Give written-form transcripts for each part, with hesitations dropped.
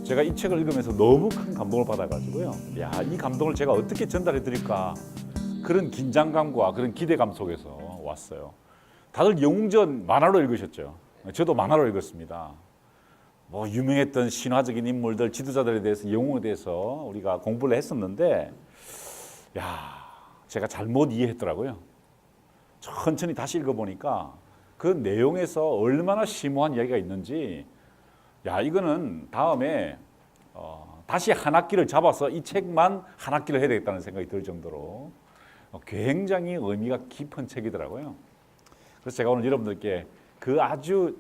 제가 이 책을 읽으면서 너무 큰 감동을 받아가지고요. 야, 이 감동을 제가 어떻게 전달해 드릴까, 그런 긴장감과 그런 기대감 속에서 왔어요. 다들 영웅전 만화로 읽으셨죠? 저도 만화로 읽었습니다. 뭐 유명했던 신화적인 인물들, 지도자들에 대해서, 영웅에 대해서 우리가 공부를 했었는데, 야, 제가 잘못 이해했더라고요. 천천히 다시 읽어보니까 그 내용에서 얼마나 심오한 이야기가 있는지, 야, 이거는 다음에 다시 한 학기를 잡아서 이 책만 한 학기를 해야 되겠다는 생각이 들 정도로 굉장히 의미가 깊은 책이더라고요. 그래서 제가 오늘 여러분들께 그 아주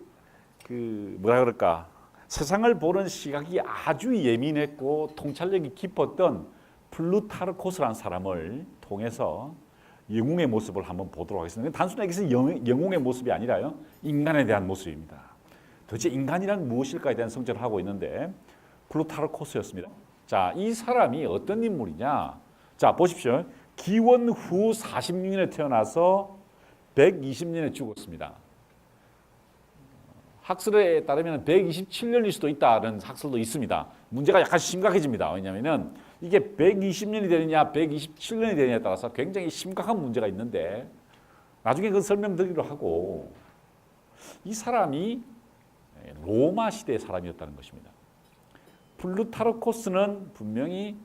뭐라 그럴까, 세상을 보는 시각이 아주 예민했고 통찰력이 깊었던 플루타르코스라는 사람을 통해서 영웅의 모습을 한번 보도록 하겠습니다. 단순하게 여기서 영웅의 모습이 아니라요, 인간에 대한 모습입니다. 도대체 인간이란 무엇일까에 대한 성찰을 하고 있는데, 플루타르코스였습니다. 자, 이 사람이 어떤 인물이냐? 자, 보십시오. 기원 후 46년에 태어나서 120년에 죽었습니다. 학설에 따르면 127년일 수도 있다는 학설도 있습니다. 문제가 약간 심각해집니다. 왜냐하면 이게 120년이 되느냐 127년이 되느냐에 따라서 굉장히 심각한 문제가 있는데, 나중에 그 설명드리기로 하고, 이 사람이 로마 시대의 사람이었다는 것입니다. 플루타르코스는 분명히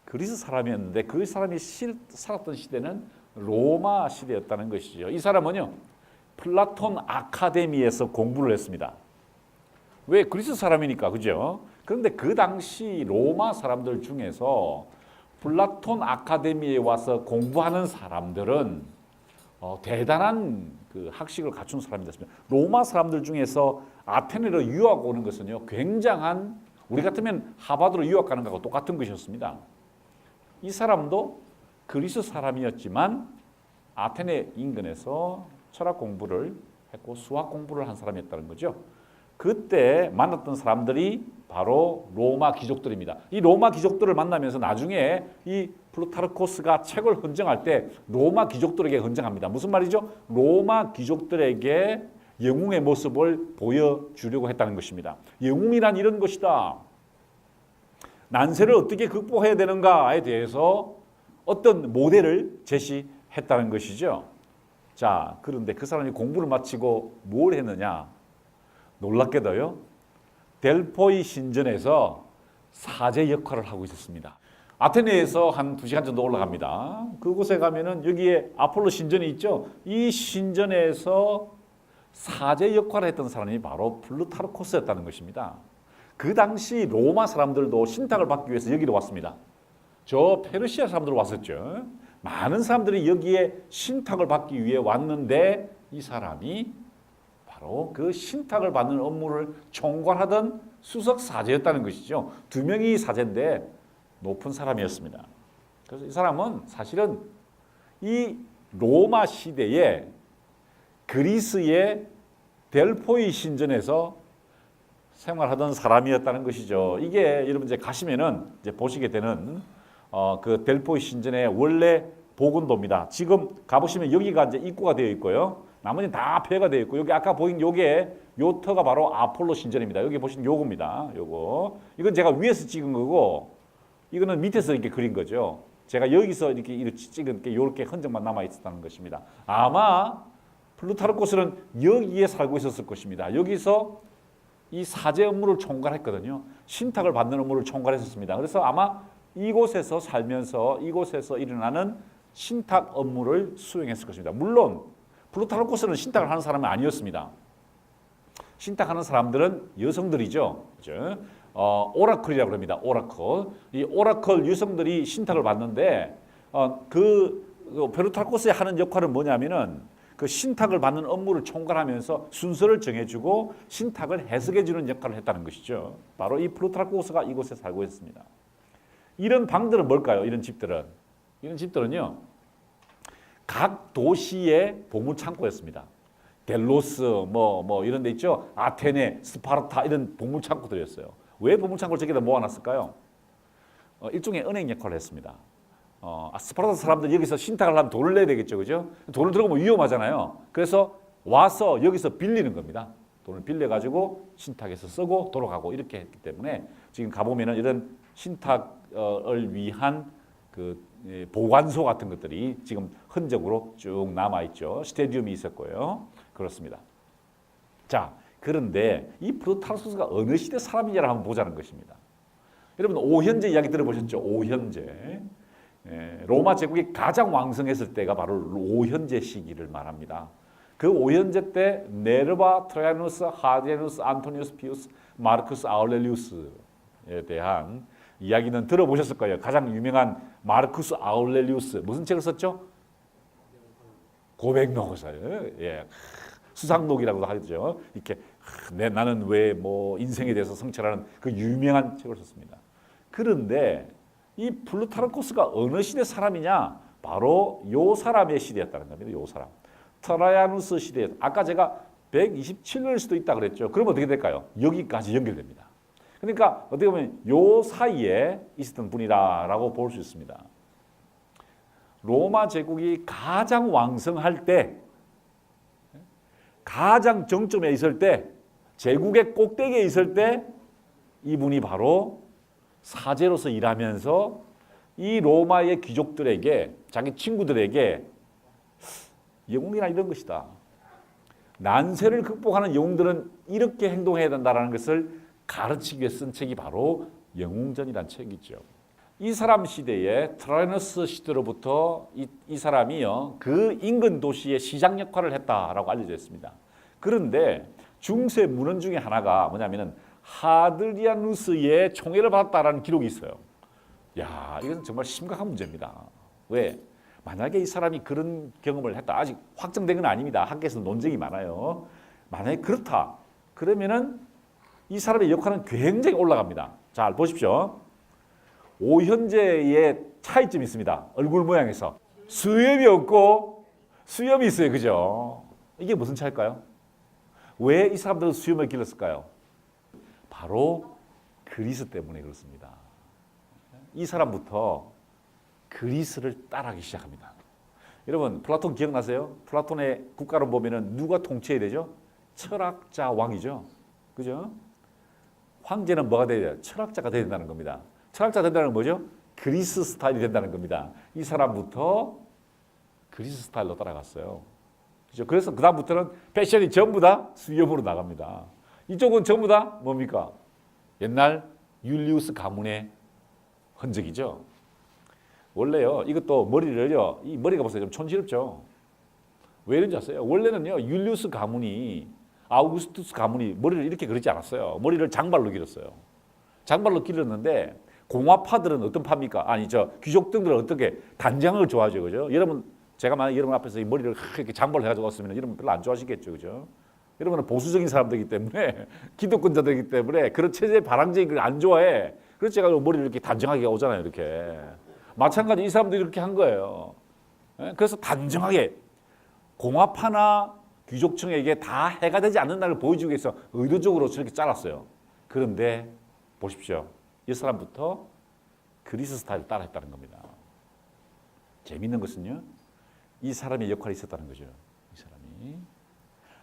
그리스 사람이었는데 그 사람이 살았던 시대는 로마 시대였다는 것이죠. 이 사람은요, 플라톤 아카데미에서 공부를 했습니다. 왜? 그리스 사람이니까, 그죠? 그런데 그 당시 로마 사람들 중에서 플라톤 아카데미에 와서 공부하는 사람들은 대단한 그 학식을 갖춘 사람이었습니다. 로마 사람들 중에서 아테네로 유학 오는 것은요, 굉장한, 우리 같으면 하버드로 유학 가는 것하고 똑같은 것이었습니다. 이 사람도 그리스 사람이었지만 아테네 인근에서 철학 공부를 했고 수학 공부를 한 사람이었다는 거죠. 그때 만났던 사람들이 바로 로마 귀족들입니다. 이 로마 귀족들을 만나면서 나중에 이 플루타르코스가 책을 헌정할 때 로마 귀족들에게 헌정합니다. 무슨 말이죠? 로마 귀족들에게 영웅의 모습을 보여주려고 했다는 것입니다. 영웅이란 이런 것이다. 난세를 어떻게 극복해야 되는가에 대해서 어떤 모델을 제시했다는 것이죠. 자, 그런데 그 사람이 공부를 마치고 뭘 했느냐? 놀랍게도요, 델포이 신전에서 사제 역할을 하고 있었습니다. 아테네에서 한 2시간 정도 올라갑니다. 그곳에 가면은 여기에 아폴로 신전이 있죠. 이 신전에서 사제 역할을 했던 사람이 바로 플루타르코스였다는 것입니다. 그 당시 로마 사람들도 신탁을 받기 위해서 여기로 왔습니다. 저 페르시아 사람들 왔었죠. 많은 사람들이 여기에 신탁을 받기 위해 왔는데, 이 사람이 바로 그 신탁을 받는 업무를 총괄하던 수석 사제였다는 것이죠. 2명이 사제인데 높은 사람이었습니다. 그래서 이 사람은 사실은 이 로마 시대에 그리스의 델포이 신전에서 생활하던 사람이었다는 것이죠. 이게 여러분 이제 가시면은 이제 보시게 되는 그 델포이 신전의 원래 보건도입니다. 지금 가보시면 여기가 이제 입구가 되어 있고요. 나머지는 다 폐가 되어 있고, 여기 아까 보인 요게 요 터가 바로 아폴로 신전입니다. 여기 보시면 요겁니다. 요거. 이건 제가 위에서 찍은 거고, 이거는 밑에서 이렇게 그린 거죠. 제가 여기서 이렇게 찍은 게 이렇게 흔적만 남아 있었다는 것입니다. 아마 플루타르코스는 여기에 살고 있었을 것입니다. 여기서 이 사제 업무를 총괄했거든요. 신탁을 받는 업무를 총괄했었습니다. 그래서 아마 이곳에서 살면서 이곳에서 일어나는 신탁 업무를 수행했을 것입니다. 물론 플루타르코스는 신탁을 하는 사람은 아니었습니다. 신탁하는 사람들은 여성들이죠. 그렇죠? 오라클이라고 합니다. 오라클. 이 오라클 여성들이 신탁을 받는데, 플루타르코스의 하는 역할은 뭐냐면은 그 신탁을 받는 업무를 총괄하면서 순서를 정해주고 신탁을 해석해주는 역할을 했다는 것이죠. 바로 이 플루타르코스가 이곳에 살고 있습니다. 이런 방들은 뭘까요? 이런 집들은요, 각 도시의 보물창고였습니다. 델로스, 이런 데 있죠. 아테네, 스파르타, 이런 보물창고들이었어요. 왜 보물창고를 저기다 모아놨을까요? 일종의 은행 역할을 했습니다. 스파르타 사람들 여기서 신탁을 하면 돈을 내야 되겠죠, 그죠? 돈을 들어가면 위험하잖아요. 그래서 와서 여기서 빌리는 겁니다. 돈을 빌려가지고 신탁해서 쓰고 돌아가고 이렇게 했기 때문에 지금 가보면은 이런 신탁을 위한 그 보관소 같은 것들이 지금 흔적으로 쭉 남아있죠. 스테디움이 있었고요. 그렇습니다. 자, 그런데 이 프루타르코스가 어느 시대 사람이냐를 한번 보자는 것입니다. 여러분 오현제 이야기 들어보셨죠? 오현제. 로마 제국이 가장 왕성했을 때가 바로 오현제 시기를 말합니다. 그 오현제 때 네르바, 트라이아누스, 하디아누스, 안토니우스 피우스, 마르쿠스 아울렐리우스에 대한 이야기는 들어보셨을 거예요. 가장 유명한 마르쿠스 아울렐리우스 무슨 책을 썼죠? 고백록을 예. 수상록이라고도 하죠. 이렇게 나는 왜 뭐 인생에 대해서 성찰하는 그 유명한 책을 썼습니다. 그런데 이 플루타르코스가 어느 시대 사람이냐? 바로 요 사람의 시대였다는 겁니다. 요 사람. 트라이아누스 시대. 아까 제가 127년일 수도 있다 그랬죠. 그럼 어떻게 될까요? 여기까지 연결됩니다. 그러니까 어떻게 보면 요 사이에 있었던 분이다라고 볼 수 있습니다. 로마 제국이 가장 왕성할 때, 가장 정점에 있을 때, 제국의 꼭대기에 있을 때 이분이 바로 사제로서 일하면서 이 로마의 귀족들에게, 자기 친구들에게 영웅이란 이런 것이다. 난세를 극복하는 영웅들은 이렇게 행동해야 된다는 것을 가르치기 위해 쓴 책이 바로 영웅전이라는 책이죠. 이 사람 시대에 트라이아누스 시대로부터 이 사람이요 그 인근 도시의 시장 역할을 했다라고 알려져 있습니다. 그런데 중세 문헌 중에 하나가 뭐냐면은 하드리아누스의 총애를 받았다라는 기록이 있어요. 야, 이건 정말 심각한 문제입니다. 왜? 만약에 이 사람이 그런 경험을 했다. 아직 확정된 건 아닙니다. 학계에서 논쟁이 많아요. 만약에 그렇다. 그러면은 이 사람의 역할은 굉장히 올라갑니다. 잘 보십시오. 오현제의 차이점이 있습니다. 얼굴 모양에서. 수염이 없고 수염이 있어요. 그죠? 이게 무슨 차일까요? 왜 이 사람들은 수염을 길렀을까요? 바로 그리스 때문에 그렇습니다. 이 사람부터 그리스를 따라하기 시작합니다. 여러분 플라톤 기억나세요? 플라톤의 국가를 보면은 누가 통치해야 되죠? 철학자 왕이죠. 그죠? 황제는 뭐가 돼야 돼요? 철학자가 돼야 된다는 겁니다. 철학자가 된다는 건 뭐죠? 그리스 스타일이 된다는 겁니다. 이 사람부터 그리스 스타일로 따라갔어요. 그죠? 그래서 그 다음부터는 패션이 전부 다 수염으로 나갑니다. 이쪽은 전부 다 뭡니까? 옛날 율리우스 가문의 흔적이죠. 원래요, 이것도 머리를요, 이 머리가 보세요. 좀 촌스럽죠? 왜 이런지 아세요? 원래는요, 율리우스 가문이, 아우구스투스 가문이 머리를 이렇게 그리지 않았어요. 머리를 장발로 길었어요. 장발로 길었는데, 공화파들은 어떤 파입니까? 아니, 귀족들은 어떻게 단장을 좋아하죠. 그죠? 여러분, 제가 만약 여러분 앞에서 이 머리를 이렇게 장발로 해가지고 왔으면 여러분 별로 안 좋아하시겠죠. 그죠? 여러분은 보수적인 사람들이기 때문에, 기독권자들이기 때문에 그런 체제 발항적인 걸 안 좋아해. 그래서 제가 머리를 이렇게 단정하게 오잖아요. 이렇게. 마찬가지 이 사람들이 이렇게 한 거예요. 그래서 단정하게 공화파나 귀족층에게 다 해가 되지 않는 날을 보여주기 위해서 의도적으로 저렇게 잘랐어요. 그런데 보십시오. 이 사람부터 그리스 스타일을 따라했다는 겁니다. 재미있는 것은요. 이 사람의 역할이 있었다는 거죠. 이 사람이.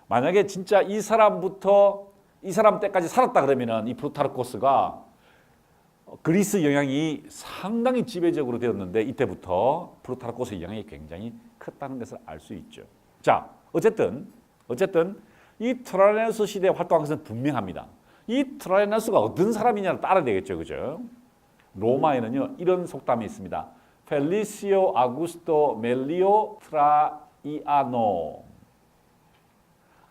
만약에 진짜 이 사람부터 이 사람 때까지 살았다 그러면은 이 플루타르코스가 그리스 영향이 상당히 지배적으로 되었는데 이때부터 플루타르코스의 영향이 굉장히 컸다는 것을 알 수 있죠. 자, 어쨌든 이 트라이아누스 시대에 활동한 것은 분명합니다. 이 트라이아누스가 어떤 사람이냐를 따라야 되겠죠. 그죠? 로마에는요. 이런 속담이 있습니다. 펠리시오 아구스토 멜리오 트라이아노.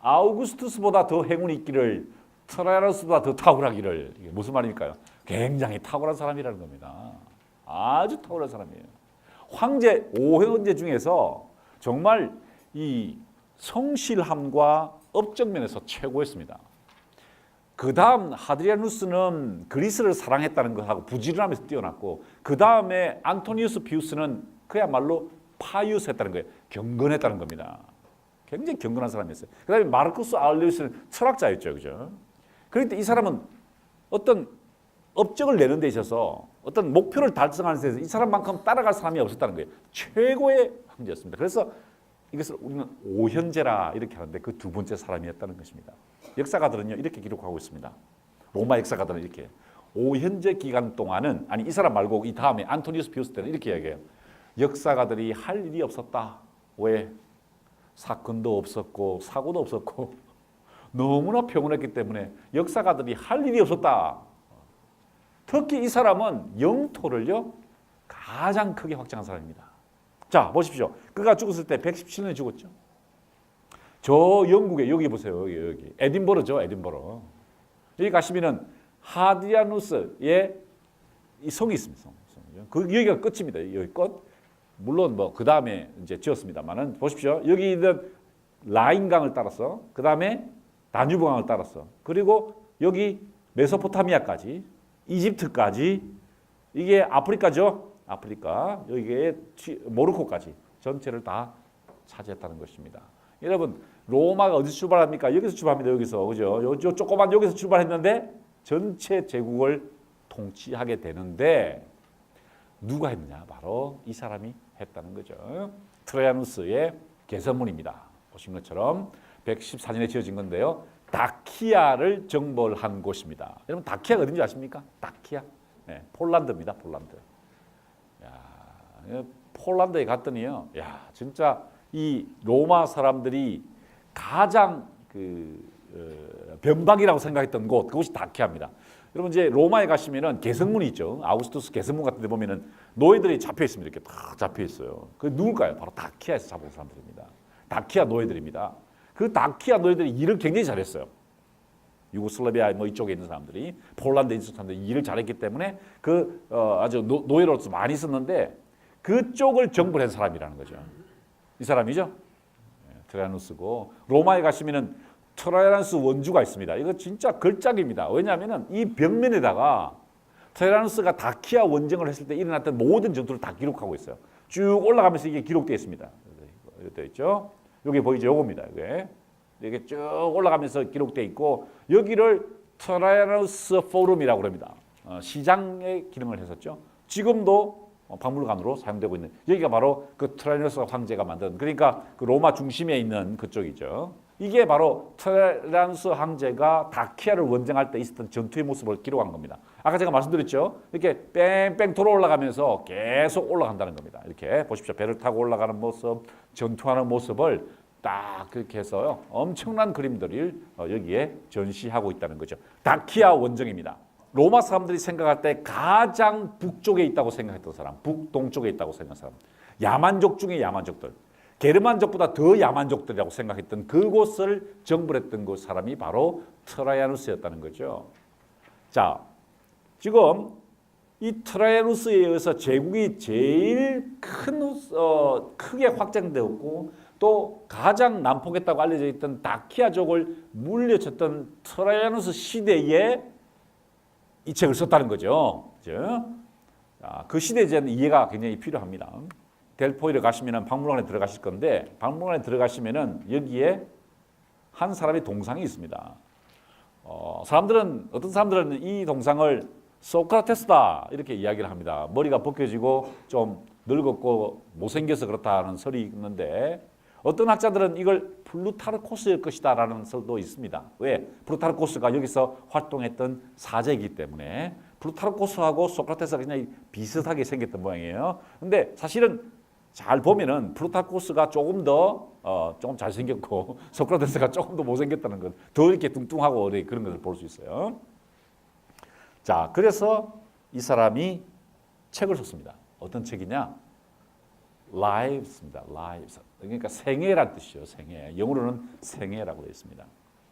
아우구스투스보다 더 행운이 있기를 트라이아누스보다 더 탁월하기를. 이게 무슨 말입니까요? 굉장히 탁월한 사람이라는 겁니다. 아주 탁월한 사람이에요. 황제, 오형제 중에서 정말 이 성실함과 업적 면에서 최고였습니다. 그 다음 하드리아누스는 그리스를 사랑했다는 것하고 부지런함에서 뛰어났고 그 다음에 안토니우스 피우스는 그야말로 파이우스했다는 거예요. 경건했다는 겁니다. 굉장히 경건한 사람이었어요. 그 다음에 마르쿠스 아울리우스는 철학자였죠. 그죠? 그런데 이 사람은 어떤 업적을 내는 데 있어서 어떤 목표를 달성하는 데 있어서 이 사람만큼 따라갈 사람이 없었다는 거예요. 최고의 황제였습니다. 그래서 이것을 우리는 오현제라 이렇게 하는데 그 두 번째 사람이었다는 것입니다. 역사가들은요 이렇게 기록하고 있습니다. 로마 역사가들은 이렇게 오현재 기간 동안은 아니 이 사람 말고 이 다음에 안토니우스 피우스 때는 이렇게 이야기해요. 역사가들이 할 일이 없었다. 왜? 사건도 없었고 사고도 없었고 너무나 평온했기 때문에 역사가들이 할 일이 없었다. 특히 이 사람은 영토를요 가장 크게 확장한 사람입니다. 자 보십시오. 그가 죽었을 때 117년에 죽었죠. 저 영국에 여기 보세요. 여기 에딘버러죠. 에딘버러. 여기 가시면은 하디아누스의 이 성이 있습니다. 그 여기가 끝입니다. 여기 끝. 물론 뭐 그 다음에 이제 지었습니다만은 보십시오. 여기 있는 라인강을 따라서 그 다음에 다뉴브강을 따라서 그리고 여기 메소포타미아까지 이집트까지 이게 아프리카죠. 아프리카 여기에 모로코까지 전체를 다 차지했다는 것입니다. 여러분 로마가 어디서 출발합니까? 여기서 출발합니다. 여기서 그죠? 요 조그만 여기서 출발했는데 전체 제국을 통치하게 되는데 누가 했느냐? 바로 이 사람이 했다는 거죠. 트라이아누스의 개선문입니다. 보신 것처럼 114년에 지어진 건데요. 다키아를 정벌한 곳입니다. 여러분 다키아가 어딘지 아십니까? 다키아. 네, 폴란드입니다. 폴란드. 야, 폴란드에 갔더니요. 야, 진짜 이 로마 사람들이 가장 변방이라고 생각했던 곳 그곳이 다키아입니다. 여러분 이제 로마에 가시면은 개성문이 있죠. 아우구스투스 개성문 같은 데 보면은 노예들이 잡혀 있습니다. 이렇게 다 잡혀 있어요. 그 누굴까요? 바로 다키아에서 잡은 사람들입니다. 다키아 노예들입니다. 그 다키아 노예들이 일을 굉장히 잘했어요. 유고슬라비아 뭐 이쪽에 있는 사람들이 폴란드에 있는 사람들이 일을 잘했기 때문에 아주 노예로서 많이 썼는데 그쪽을 정벌한 사람이라는 거죠. 이 사람이죠. 트라이아누스고 로마에 가시면은 트라이아누스 원주가 있습니다. 이거 진짜 걸작입니다. 왜냐하면 이 벽면에다가 트라이아누스가 다키아 원정을 했을 때 일어났던 모든 전투를 다 기록하고 있어요. 쭉 올라가면서 이게 기록되어 있습니다. 이렇게 되어 있죠. 여기 보이죠? 요겁니다. 이게 쭉 올라가면서 기록되어 있고 여기를 트라이아누스 포럼이라고 합니다. 시장의 기능을 했었죠. 지금도 박물관으로 사용되고 있는 여기가 바로 그 트라이아누스 황제가 만든 그러니까 그 로마 중심에 있는 그쪽이죠. 이게 바로 트라이아누스 황제가 다키아를 원정할 때 있었던 전투의 모습을 기록한 겁니다. 아까 제가 말씀드렸죠. 이렇게 뺑뺑 돌아 올라가면서 계속 올라간다는 겁니다. 이렇게 보십시오. 배를 타고 올라가는 모습, 전투하는 모습을 딱 그렇게 해서 엄청난 그림들을 여기에 전시하고 있다는 거죠. 다키아 원정입니다. 로마 사람들이 생각할 때 가장 북쪽에 있다고 생각했던 사람, 북동쪽에 있다고 생각한 사람, 야만족 중에 야만족들, 게르만족보다 더 야만족들이라고 생각했던 그곳을 정벌했던 그 사람이 바로 트라이아누스였다는 거죠. 자, 지금 이 트라이아누스에 의해서 제국이 제일 크게 확장되었고 또 가장 난폭했다고 알려져 있던 다키아족을 물리쳤던 트라이아누스 시대에 이 책을 썼다는 거죠. 그 시대에 대한 이해가 굉장히 필요합니다. 델포이를 가시면 박물관에 들어가실 건데 박물관에 들어가시면 여기에 한 사람의 동상이 있습니다. 어떤 사람들은 이 동상을 소크라테스다 이렇게 이야기를 합니다. 머리가 벗겨지고 좀 늙었고 못생겨서 그렇다는 설이 있는데 어떤 학자들은 이걸 플루타르코스일 것이다라는 설도 있습니다. 왜? 플루타르코스가 여기서 활동했던 사제이기 때문에 플루타르코스하고 소크라테스가 그냥 비슷하게 생겼던 모양이에요. 근데 사실은 잘 보면은 플루타르코스가 조금 잘생겼고 소크라테스가 조금 더 못생겼다는 것, 더 이렇게 뚱뚱하고 그런 것을 볼 수 있어요. 자, 그래서 이 사람이 책을 썼습니다. 어떤 책이냐? Lives입니다. Lives. 그러니까 생애란 뜻이죠. 생애. 영어로는 생애라고 되어 있습니다.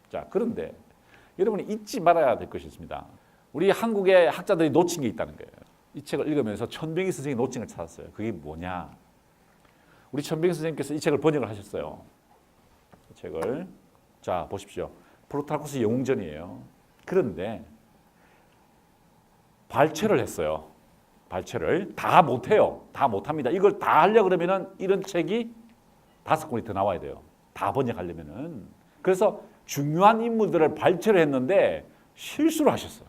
자, 그런데 여러분이 잊지 말아야 될 것이 있습니다. 우리 한국의 학자들이 놓친 게 있다는 거예요. 이 책을 읽으면서 천병희 선생이 놓친 걸 찾았어요. 그게 뭐냐? 우리 천병희 선생님께서 이 책을 번역을 하셨어요. 이 책을. 자, 보십시오. 플루타르코스 영웅전이에요. 그런데 발췌를 했어요. 발췌를 다 못해요. 다 못합니다. 이걸 다 하려고 그러면은 이런 책이 5권이 더 나와야 돼요. 다 번역하려면은. 그래서 중요한 인물들을 발췌를 했는데 실수를 하셨어요.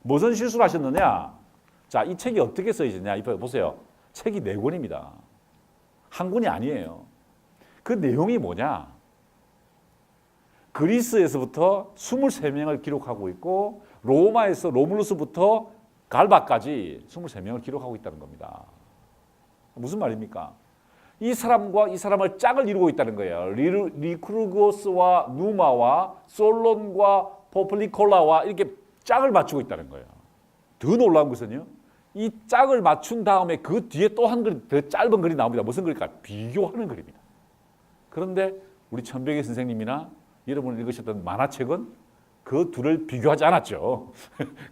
무슨 실수를 하셨느냐? 자, 이 책이 어떻게 써있느냐? 이거 보세요. 책이 4권입니다. 한 권이 아니에요. 그 내용이 뭐냐? 그리스에서부터 23명을 기록하고 있고 로마에서 로물루스부터 갈바까지 23명을 기록하고 있다는 겁니다. 무슨 말입니까? 이 사람과 이 사람을 짝을 이루고 있다는 거예요. 리크루고스와 누마와 솔론과 포플리콜라와 이렇게 짝을 맞추고 있다는 거예요. 더 놀라운 것은요. 이 짝을 맞춘 다음에 그 뒤에 또 한 그림, 더 짧은 글이 나옵니다. 무슨 글일까? 비교하는 글입니다. 그런데 우리 천백의 선생님이나 여러분이 읽으셨던 만화책은 그 둘을 비교하지 않았죠.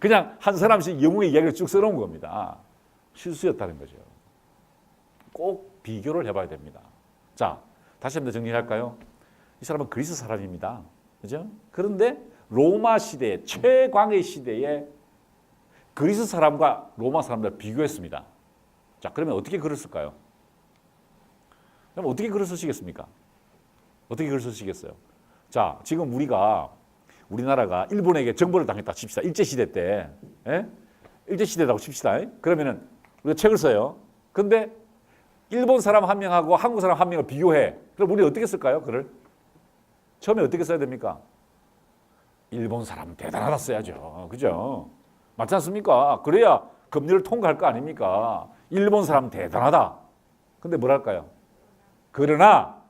그냥 한 사람씩 영웅의 이야기를 쭉 써놓은 겁니다. 실수였다는 거죠. 꼭 비교를 해봐야 됩니다. 자, 다시 한번 정리할까요? 이 사람은 그리스 사람입니다. 그죠? 그런데 로마 시대, 최광의 시대에 그리스 사람과 로마 사람들 비교했습니다. 자, 그러면 어떻게 글을 쓸까요? 그럼 어떻게 글을 쓰시겠습니까? 어떻게 글을 쓰시겠어요? 자, 지금 우리나라가 일본에게 정벌을 당했다 칩시다. 일제시대 때. 예? 일제시대라고 칩시다. 그러면은 우리가 책을 써요. 근데 일본 사람 한 명하고 한국 사람 한 명을 비교해. 그럼 우리 어떻게 쓸까요? 글을? 처음에 어떻게 써야 됩니까? 일본 사람 대단하다 써야죠. 그죠? 맞지 않습니까? 그래야 금리를 통과할 거 아닙니까? 일본 사람 대단하다. 근데 뭐랄까요? 그러나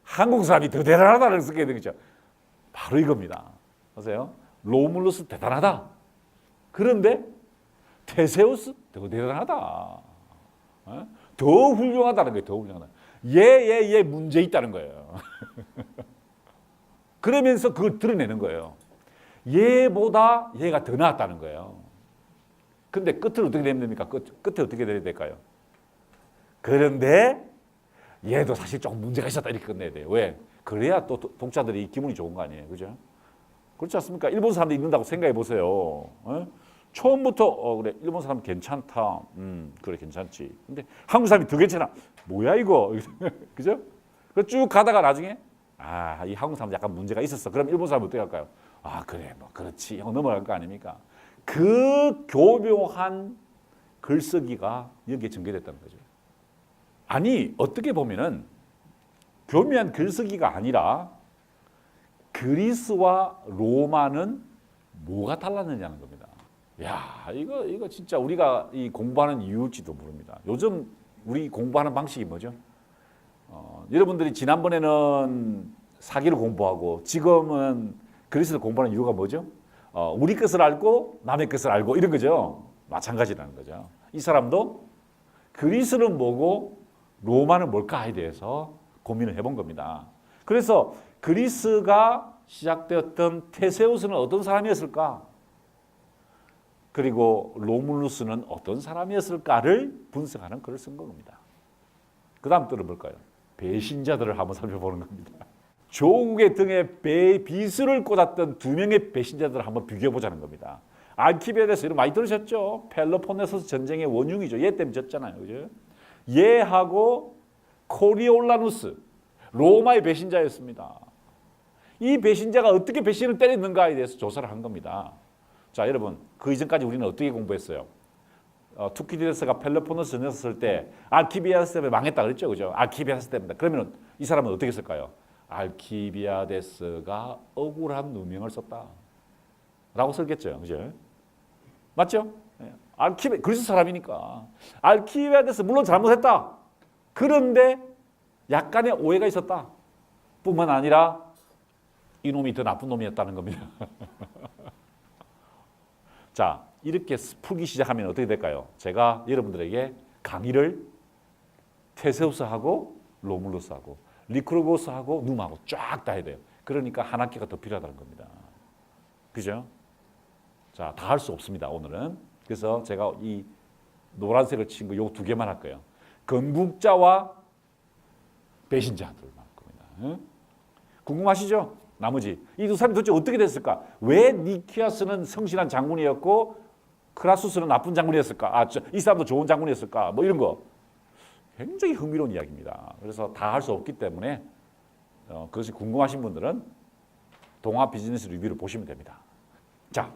한국 사람이 더 대단하다는 쓰게 되겠죠. 바로 이겁니다. 보세요. 로물루스 대단하다. 그런데 테세우스 더 대단하다. 더 훌륭하다는 거예요. 더 훌륭하다. 얘 문제 있다는 거예요. 그러면서 그걸 드러내는 거예요. 얘보다 얘가 더 나았다는 거예요. 근데 끝을 어떻게 되면 됩니까? 끝에 어떻게 돼야 될까요? 그런데 얘도 사실 조금 문제가 있었다 이렇게 끝내야 돼요. 왜? 그래야 또 독자들이 기분이 좋은 거 아니에요. 그죠? 그렇지 않습니까? 일본 사람들이 읽는다고 생각해 보세요. 처음부터 그래 일본 사람 괜찮다. 그래 괜찮지. 근데 한국 사람이 더 괜찮아. 뭐야 이거? 그죠? 쭉 가다가 나중에 이 한국 사람 약간 문제가 있었어. 그럼 일본 사람 어떻게 할까요? 그래 뭐 그렇지. 하고 넘어갈 거 아닙니까? 그 교묘한 글쓰기가 여기에 전개됐다는 거죠. 아니 어떻게 보면은 교묘한 글쓰기가 아니라 그리스와 로마는 뭐가 달랐느냐는 겁니다. 야, 이거 진짜 우리가 이 공부하는 이유일지도 모릅니다. 요즘 우리 공부하는 방식이 뭐죠? 여러분들이 지난번에는 사기를 공부하고 지금은 그리스를 공부하는 이유가 뭐죠? 우리 것을 알고 남의 것을 알고 이런 거죠. 마찬가지라는 거죠. 이 사람도 그리스는 뭐고 로마는 뭘까에 대해서 고민을 해본 겁니다. 그래서 그리스가 시작되었던 테세우스는 어떤 사람이었을까? 그리고 로물루스는 어떤 사람이었을까를 분석하는 글을 쓴 겁니다. 그 다음 또는 뭘까요? 배신자들을 한번 살펴보는 겁니다. 조국의 등에 비수를 꽂았던 두 명의 배신자들을 한번 비교해보자는 겁니다. 알키비아데스 이런 많이 들으셨죠? 펠로폰네소스 전쟁의 원흉이죠. 얘 때문에 졌잖아요. 그죠? 얘하고 코리올라누스 로마의 배신자였습니다. 이 배신자가 어떻게 배신을 때렸는가에 대해서 조사를 한 겁니다. 자, 여러분 그 이전까지 우리는 어떻게 공부했어요? 투키디데스가 펠로폰네소스 전쟁 썼을 때 알키비아데스 때문에 망했다 그랬죠. 그죠? 알키비아데스 때문에. 그러면 이 사람은 어떻게 했을까요? 알키비아데스가 억울한 누명을 썼다 라고 썼겠죠. 그죠? 맞죠? 그리스 사람이니까 알키비아데스 물론 잘못했다. 그런데 약간의 오해가 있었다 뿐만 아니라 이놈이 더 나쁜 놈이었다는 겁니다. 자, 이렇게 풀기 시작하면 어떻게 될까요? 제가 여러분들에게 강의를 테세우스하고 로물루스하고 리크루고스하고 누마하고 쫙 다 해야 돼요. 그러니까 한 학기가 더 필요하다는 겁니다. 그죠? 자, 다 할 수 없습니다, 오늘은. 그래서 제가 이 노란색을 친 거 요 두 개만 할 거예요. 건국자와 배신자들만 할 겁니다. 궁금하시죠? 나머지 이 두 사람이 도대체 어떻게 됐을까? 왜 니키아스는 성실한 장군이었고 크라수스는 나쁜 장군이었을까? 이 사람도 좋은 장군이었을까? 뭐 이런 거 굉장히 흥미로운 이야기입니다. 그래서 다 할 수 없기 때문에 그것이 궁금하신 분들은 동아 비즈니스 리뷰를 보시면 됩니다. 자,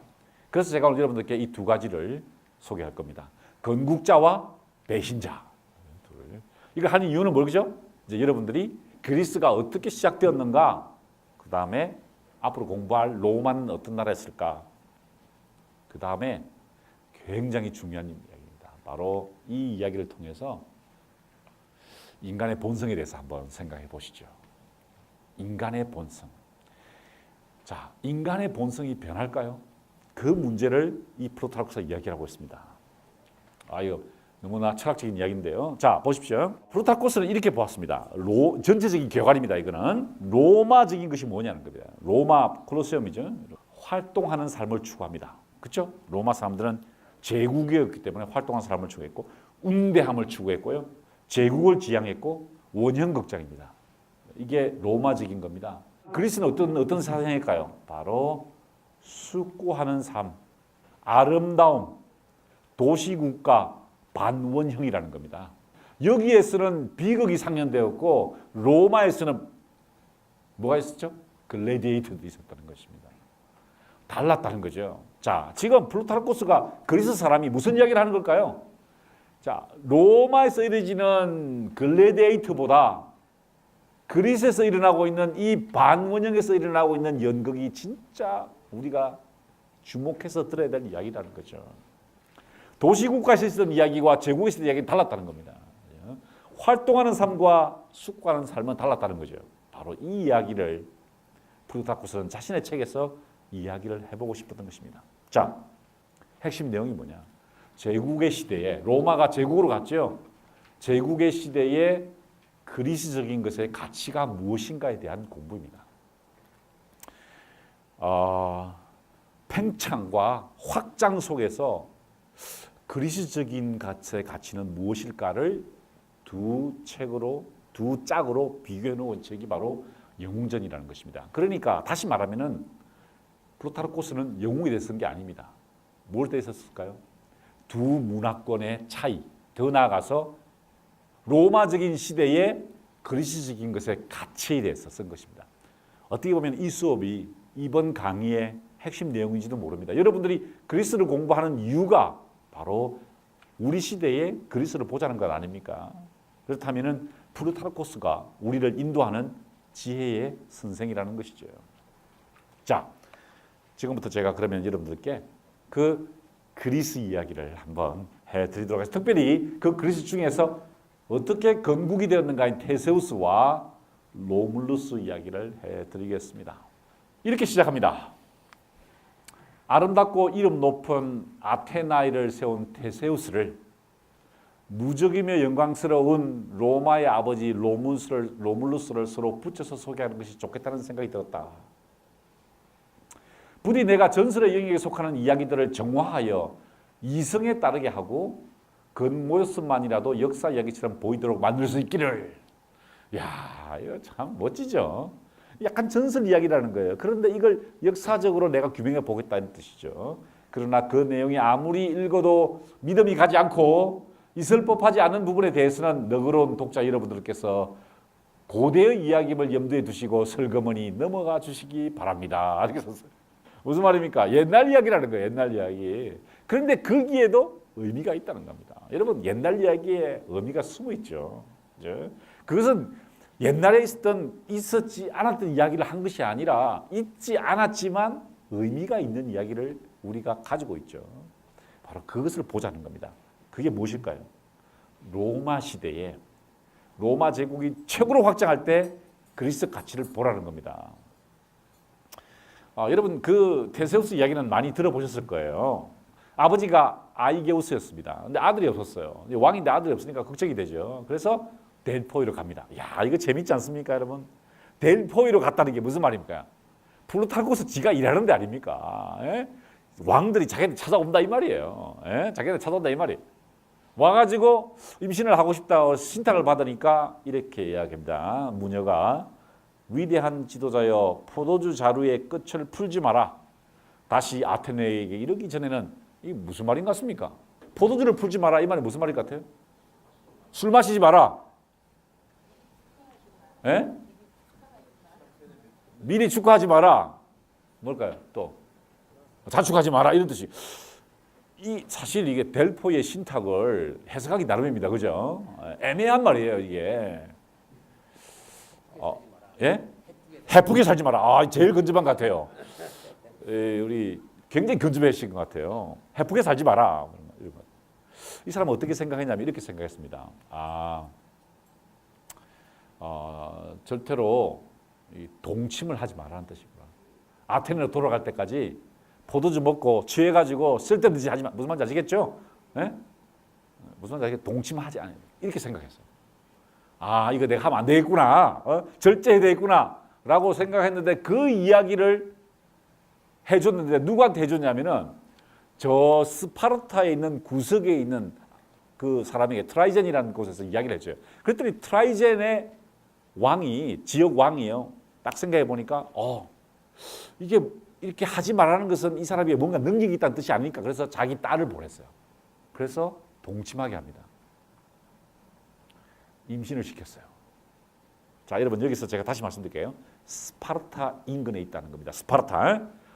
그래서 제가 오늘 여러분들께 이 두 가지를 소개할 겁니다. 건국자와 배신자. 이걸 하는 이유는 뭐죠? 이제 여러분들이 그리스가 어떻게 시작되었는가, 그 다음에 앞으로 공부할 로마는 어떤 나라였을까? 그 다음에 굉장히 중요한 이야기입니다. 바로 이 이야기를 통해서 인간의 본성에 대해서 한번 생각해 보시죠. 인간의 본성. 자, 인간의 본성이 변할까요? 그 문제를 이 프루타르쿠스가 이야기하고 있습니다. 이거 너무나 철학적인 이야기인데요. 자, 보십시오. 프루타르쿠스는 이렇게 보았습니다. 전체적인 개괄입니다. 이거는 로마적인 것이 뭐냐는 겁니다. 로마 콜로세움이죠. 활동하는 삶을 추구합니다. 그렇죠? 로마 사람들은 제국이었기 때문에 활동하는 삶을 추구했고 운대함을 추구했고요. 제국을 지향했고 원형극장입니다. 이게 로마적인 겁니다. 그리스는 어떤 사상일까요? 바로 숙고하는 삶, 아름다움, 도시국가, 반원형이라는 겁니다. 여기에서는 비극이 상연되었고 로마에서는 뭐가 있었죠? 글래디에이터도 있었다는 것입니다. 달랐다는 거죠. 자, 지금 플루타르코스가 그리스 사람이 무슨 이야기를 하는 걸까요? 자, 로마에서 이루어지는 글래디에이터보다 그리스에서 일어나고 있는 이 반원형에서 일어나고 있는 연극이 진짜 우리가 주목해서 들어야 될 이야기라는 거죠. 도시국가에서 있었던 이야기와 제국에서 있었던 이야기는 달랐다는 겁니다. 활동하는 삶과 숙고하는 삶은 달랐다는 거죠. 바로 이 이야기를 플루타르코스는 자신의 책에서 이야기를 해보고 싶었던 것입니다. 자, 핵심 내용이 뭐냐? 제국의 시대에 로마가 제국으로 갔죠. 제국의 시대에 그리스적인 것의 가치가 무엇인가에 대한 공부입니다. 팽창과 확장 속에서 그리스적인 것의 가치는 무엇일까를 두 짝으로 비교해 놓은 책이 바로 영웅전이라는 것입니다. 그러니까 다시 말하면은 플루타르코스는 영웅에 대해 쓴 게 아닙니다. 뭘 대해서 썼을까요? 두 문화권의 차이, 더 나아가서 로마적인 시대의 그리스적인 것의 가치에 대해서 쓴 것입니다. 어떻게 보면 이 수업이 이번 강의의 핵심 내용인지도 모릅니다. 여러분들이 그리스를 공부하는 이유가 바로 우리 시대의 그리스를 보자는 것 아닙니까? 그렇다면 플루타르코스가 우리를 인도하는 지혜의 선생이라는 것이죠. 자, 지금부터 제가 그러면 여러분들께 그 그리스 이야기를 한번 해드리도록 하겠습니다. 특별히 그 그리스 중에서 어떻게 건국이 되었는가인 테세우스와 로물루스 이야기를 해드리겠습니다. 이렇게 시작합니다. 아름답고 이름 높은 아테나이를 세운 테세우스를 무적이며 영광스러운 로마의 아버지 로물루스를 서로 붙여서 소개하는 것이 좋겠다는 생각이 들었다. 부디 내가 전설의 영역에 속하는 이야기들을 정화하여 이성에 따르게 하고 겉모습만이라도 역사 이야기처럼 보이도록 만들 수 있기를. 야, 이거 참 멋지죠. 약간 전설 이야기라는 거예요. 그런데 이걸 역사적으로 내가 규명해 보겠다는 뜻이죠. 그러나 그 내용이 아무리 읽어도 믿음이 가지 않고 있을 법하지 않은 부분에 대해서는 너그러운 독자 여러분들께서 고대의 이야기를 염두에 두시고 슬그머니 넘어가 주시기 바랍니다. 이렇게 썼어요. 무슨 말입니까? 옛날 이야기라는 거예요. 옛날 이야기. 그런데 거기에도 의미가 있다는 겁니다. 여러분, 옛날 이야기에 의미가 숨어 있죠. 그것은 옛날에 있었지 않았던 이야기를 한 것이 아니라 있지 않았지만 의미가 있는 이야기를 우리가 가지고 있죠. 바로 그것을 보자는 겁니다. 그게 무엇일까요? 로마 시대에 로마 제국이 최고로 확장할 때 그리스 가치를 보라는 겁니다. 여러분, 그 테세우스 이야기는 많이 들어보셨을 거예요. 아버지가 아이게우스였습니다. 근데 아들이 없었어요. 왕인데 아들이 없으니까 걱정이 되죠. 그래서 델포이로 갑니다. 야, 이거 재밌지 않습니까, 여러분? 델포이로 갔다는 게 무슨 말입니까? 플루타르코스 지가 일하는 데 아닙니까? 예? 왕들이 자기네 찾아온다 이 말이에요. 예? 자기네 찾아온다 이 말이에요. 와가지고 임신을 하고 싶다 신탁을 받으니까 이렇게 이야기합니다. 무녀가 위대한 지도자여 포도주 자루의 끝을 풀지 마라. 다시 아테네에게 이르기 전에는 이게 무슨 말인 것 같습니까? 포도주를 풀지 마라 이 말이 무슨 말인 것 같아요? 술 마시지 마라. 예? 미리 축하하지 마라. 뭘까요? 또 자축하지 마라 이런 뜻이. 사실 이게 델포이의 신탁을 해석하기 나름입니다. 그죠? 애매한 말이에요, 이게. 예? 해프게 살지 마라. 아, 제일 건조한 것 같아요. 우리 굉장히 건조해신 것 같아요. 해프게 살지 마라. 이 사람은 어떻게 생각했냐면 이렇게 생각했습니다. 절대로 동침을 하지 말라는 뜻이구나. 아테네로 돌아갈 때까지 포도주 먹고 취해가지고 쓸데없는 짓 하지 마. 무슨 말인지 아시겠죠? 네? 무슨 말인지 아시겠죠? 동침하지 않아요. 이렇게 생각했어요. 이거 내가 하면 안 되겠구나. 절제해야 되겠구나. 라고 생각했는데 그 이야기를 해줬는데 누구한테 해줬냐면은 저 스파르타에 있는 구석에 있는 그 사람에게 트라이젠이라는 곳에서 이야기를 했죠. 그랬더니 트라이젠의 왕이 지역 왕이에요. 딱 생각해 보니까 이게 이렇게 하지 말라는 것은 이 사람이 뭔가 능력이 있다는 뜻이 아닙니까? 그래서 자기 딸을 보냈어요. 그래서 동침하게 합니다. 임신을 시켰어요. 자, 여러분 여기서 제가 다시 말씀드릴게요. 스파르타 인근에 있다는 겁니다.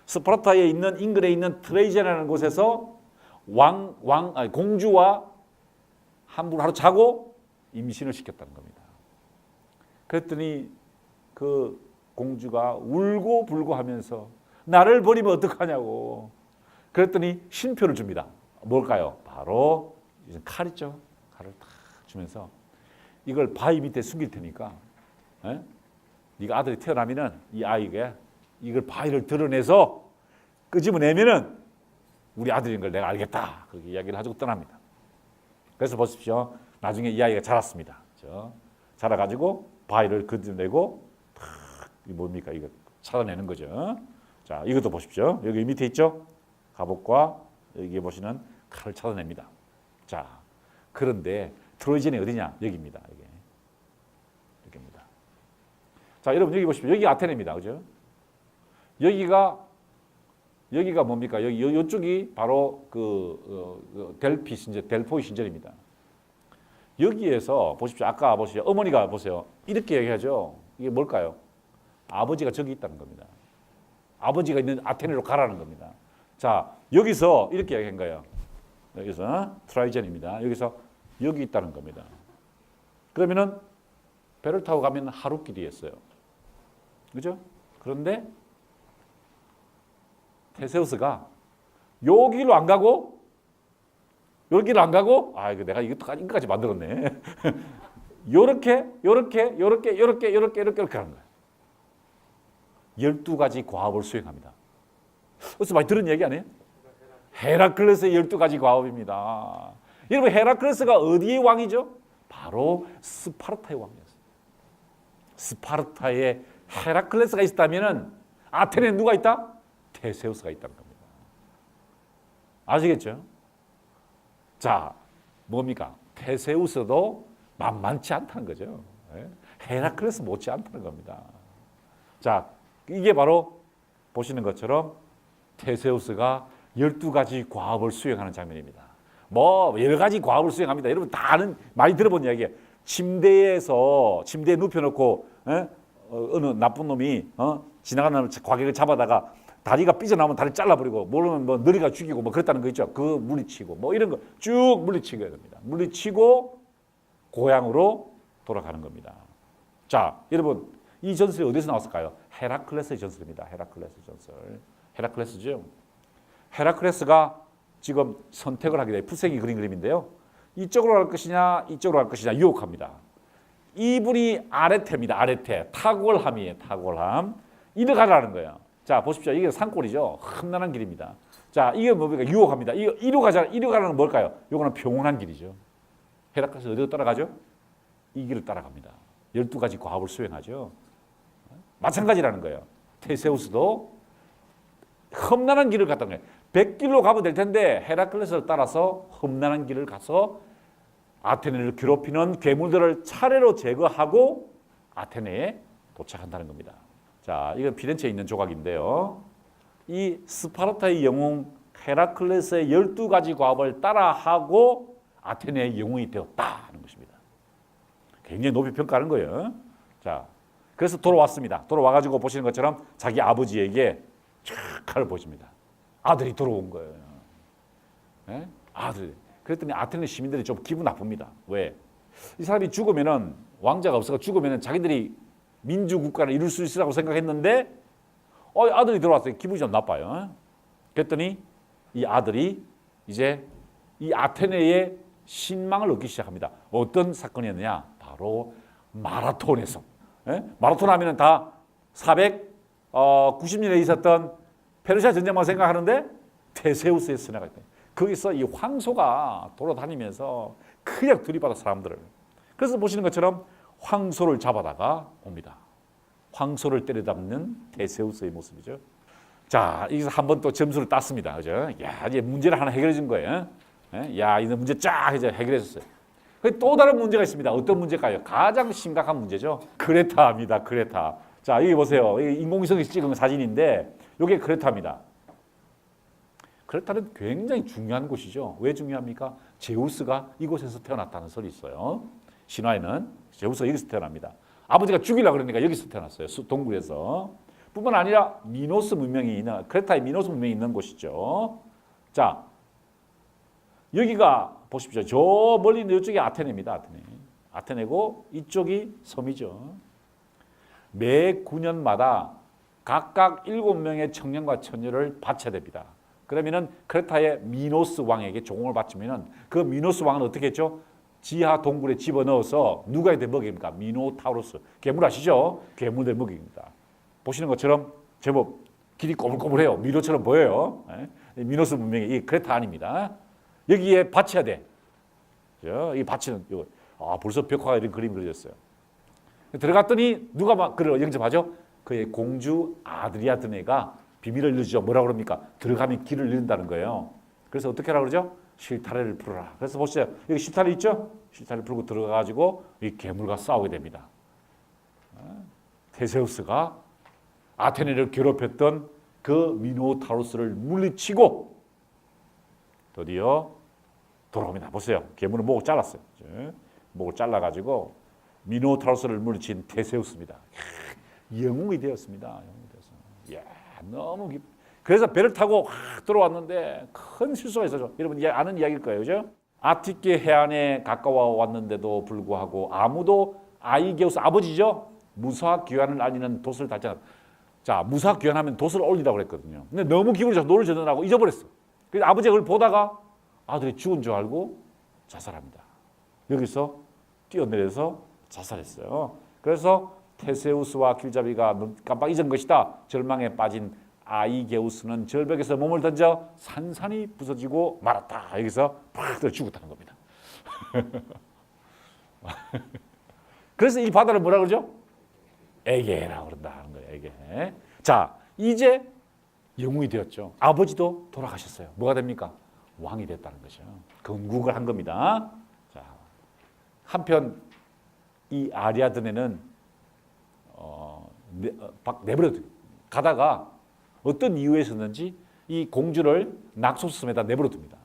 스파르타에 있는 인근에 있는 트레이젠이라는 곳에서 공주와 함부로 하루 자고 임신을 시켰다는 겁니다. 그랬더니 그 공주가 울고 불고 하면서 나를 버리면 어떡하냐고. 그랬더니 신표를 줍니다. 뭘까요? 바로 칼 있죠. 칼을 탁 주면서 이걸 바위 밑에 숨길 테니까 네가 아들이 태어나면은 이 아이가 이걸 바위를 드러내서 끄집어내면은 우리 아들인 걸 내가 알겠다. 그렇게 이야기를 하고 떠납니다. 그래서 보십시오. 나중에 이 아이가 자랐습니다. 그렇죠? 자라가지고 바위를 끄집어내고 이 뭡니까? 이거 찾아내는 거죠. 자, 이것도 보십시오. 여기 밑에 있죠? 갑옷과 여기 보시는 칼을 찾아냅니다. 자, 그런데 트로이젠이 어디냐? 여기입니다. 여기입니다. 자, 여러분 여기 보십시오. 여기 아테네입니다. 그죠? 여기가 뭡니까? 이쪽이 바로 델피 신전, 델포이 신전입니다. 여기에서 보십시오. 아까 보시죠. 어머니가 보세요. 이렇게 얘기하죠. 이게 뭘까요? 아버지가 저기 있다는 겁니다. 아버지가 있는 아테네로 가라는 겁니다. 자, 여기서 이렇게 얘기한 거예요. 여기서 트라이젠입니다. 여기서 여기 있다는 겁니다. 그러면은 배를 타고 가면 하루 길이었어요. 그죠? 그런데 테세우스가 요 길로 안 가고 요 길로 안 가고 이거 내가 이거까지 만들었네. 요렇게 하는 거예요. 12가지 과업을 수행합니다. 어디서 많이 들은 얘기 아니에요? 헤라클레스의 12가지 과업입니다. 여러분 헤라클레스가 어디의 왕이죠? 바로 스파르타의 왕이었어요. 스파르타에 헤라클레스가 있었다면 아테네에 누가 있다? 테세우스가 있다는 겁니다. 아시겠죠? 자, 뭡니까? 테세우스도 만만치 않다는 거죠. 헤라클레스 못지 않다는 겁니다. 자, 이게 바로 보시는 것처럼 테세우스가 12가지 과업을 수행하는 장면입니다. 여러 가지 과업을 수행합니다. 여러분 다 아는, 많이 들어본 이야기예요. 침대에 눕혀놓고 어느 나쁜 놈이 지나가는 과객을 잡아다가 다리가 삐져나오면 다리 잘라버리고 모르면 너리가 죽이고 그랬다는 거 있죠. 그 물리치고 이런 거 쭉 물리치게 됩니다. 물리치고 고향으로 돌아가는 겁니다. 자, 여러분 이 전설이 어디서 나왔을까요? 헤라클레스의 전설입니다. 헤라클레스 전설. 헤라클레스죠. 헤라클레스가 지금 선택을 하게 돼요. 풀색이 그린 그림인데요. 이쪽으로 갈 것이냐 이쪽으로 갈 것이냐 유혹합니다. 이분이 아레테입니다. 아레테. 탁월함이에요. 탁월함. 이리 가라는 거예요. 자, 보십시오. 이게 산골이죠. 험난한 길입니다. 자, 이게 뭡니까? 유혹합니다. 이리로 가라는 건 뭘까요? 이거는 평온한 길이죠. 헤라클레스 어디로 따라가죠? 이 길을 따라갑니다. 12가지 과업을 수행하죠. 마찬가지라는 거예요. 테세우스도 험난한 길을 갔던 거예요. 100길로 가면 될 텐데 헤라클레스를 따라서 험난한 길을 가서 아테네를 괴롭히는 괴물들을 차례로 제거하고 아테네에 도착한다는 겁니다. 자, 이건 피렌체에 있는 조각인데요. 이 스파르타의 영웅 헤라클레스의 12가지 과업을 따라하고 아테네의 영웅이 되었다는 것입니다. 굉장히 높이 평가하는 거예요. 자, 그래서 돌아왔습니다. 돌아와가지고 보시는 것처럼 자기 아버지에게 칼을 보십니다. 아들이 돌아온 거예요. 네? 아들. 그랬더니 아테네 시민들이 좀 기분 나쁩니다. 왜? 이 사람이 죽으면은 왕자가 없어서 죽으면은 자기들이 민주국가를 이룰 수 있으라고 생각했는데 아들이 들어왔어요. 기분이 좀 나빠요. 그랬더니 이 아들이 이제 이 아테네의 신망을 얻기 시작합니다. 어떤 사건이었느냐? 바로 마라톤에서. 마라톤 하면은 다 490년에 있었던 페르시아 전쟁만 생각하는데 테세우스의 선회가 있다. 거기서 이 황소가 돌아다니면서 그냥 들이받아 사람들을. 그래서 보시는 것처럼 황소를 잡아다가 옵니다. 황소를 때려잡는 테세우스의 모습이죠. 자, 여기서 한번 또 점수를 땄습니다. 그죠? 야, 이제 문제를 하나 해결해 준 거예요. 야, 이제 문제 쫙 이제 해결했었어요. 또 다른 문제가 있습니다. 어떤 문제일까요? 가장 심각한 문제죠. 크레타입니다. 크레타. 자, 여기 보세요. 인공위성에서 찍은 사진인데 이게 크레타입니다. 크레타는 굉장히 중요한 곳이죠. 왜 중요합니까? 제우스가 이곳에서 태어났다는 설이 있어요. 신화에는 제우스가 여기서 태어납니다. 아버지가 죽이려고 그러니까 여기서 태어났어요. 동굴에서. 뿐만 아니라 미노스 문명이 있는, 크레타의 미노스 문명이 있는 곳이죠. 자, 여기가 보십시오. 저 멀리 있는 이쪽이 아테네입니다. 아테네. 아테네고 이쪽이 섬이죠. 매 9년마다 각각 7명의 청년과 처녀를 바쳐야 됩니다. 그러면은 크레타의 미노스 왕에게 종을 바치면은 그 미노스 왕은 어떻게 했죠? 지하 동굴에 집어넣어서 누가 돼 먹입니까? 미노타우로스. 괴물 아시죠? 괴물들 먹입니다. 보시는 것처럼 제법 길이 꼬불꼬불해요. 미노처럼 보여요. 미노스 문명이 이 크레타 아닙니다. 여기에 바쳐야 돼. 이 바치는 이거. 벌써 벽화가 이런 그림이 그려졌어요. 들어갔더니 누가 막 그를 영접하죠? 그의 공주 아드리아드네가 비밀을 일러주죠. 뭐라 그럽니까? 들어가면 길을 잃는다는 거예요. 그래서 어떻게 하라고 그러죠? 실타래를 풀어라. 그래서 보세요. 여기 실타래 있죠? 실타래 풀고 들어가가지고 이 괴물과 싸우게 됩니다. 테세우스가 아테네를 괴롭혔던 그 미노타우로스를 물리치고 드디어 돌아옵니다. 보세요. 괴물은 목을 잘랐어요. 목을 잘라가지고 미노타우로스를 물리친 테세우스입니다. 영웅이 되었습니다. 영웅이 되었어요. 이야, 너무 그래서 배를 타고 확 들어왔는데 큰 실수가 있었죠. 여러분 아는 이야기일 거예요. 그죠? 아티케 해안에 가까워 왔는데도 불구하고 아무도 아이게우스 아버지죠. 무사 귀환을 알리는 돛을 달지 않았다. 자, 무사 귀환하면 돛을 올리라고 그랬거든요. 근데 너무 기분이 좋아서 노를 저전하고 잊어버렸어. 그래서 아버지가 그걸 보다가 아들이 죽은 줄 알고 자살합니다. 여기서 뛰어내려서 자살했어요. 그래서 테세우스와 길잡이가 깜빡 잊은 것이다. 절망에 빠진 아이게우스는 절벽에서 몸을 던져 산산이 부서지고 말았다. 여기서 팍 죽었다는 겁니다. 그래서 이 바다를 뭐라 그러죠? 에게라고 그런다는 거예요. 에게. 자, 이제 영웅이 되었죠. 아버지도 돌아가셨어요. 뭐가 됩니까? 왕이 됐다는 거죠. 건국을 한 겁니다. 자, 한편 이 아리아드네는 내버려 가다가 어떤 이유에서든지 이 공주를 낙소섬에다 내버려 둡니다.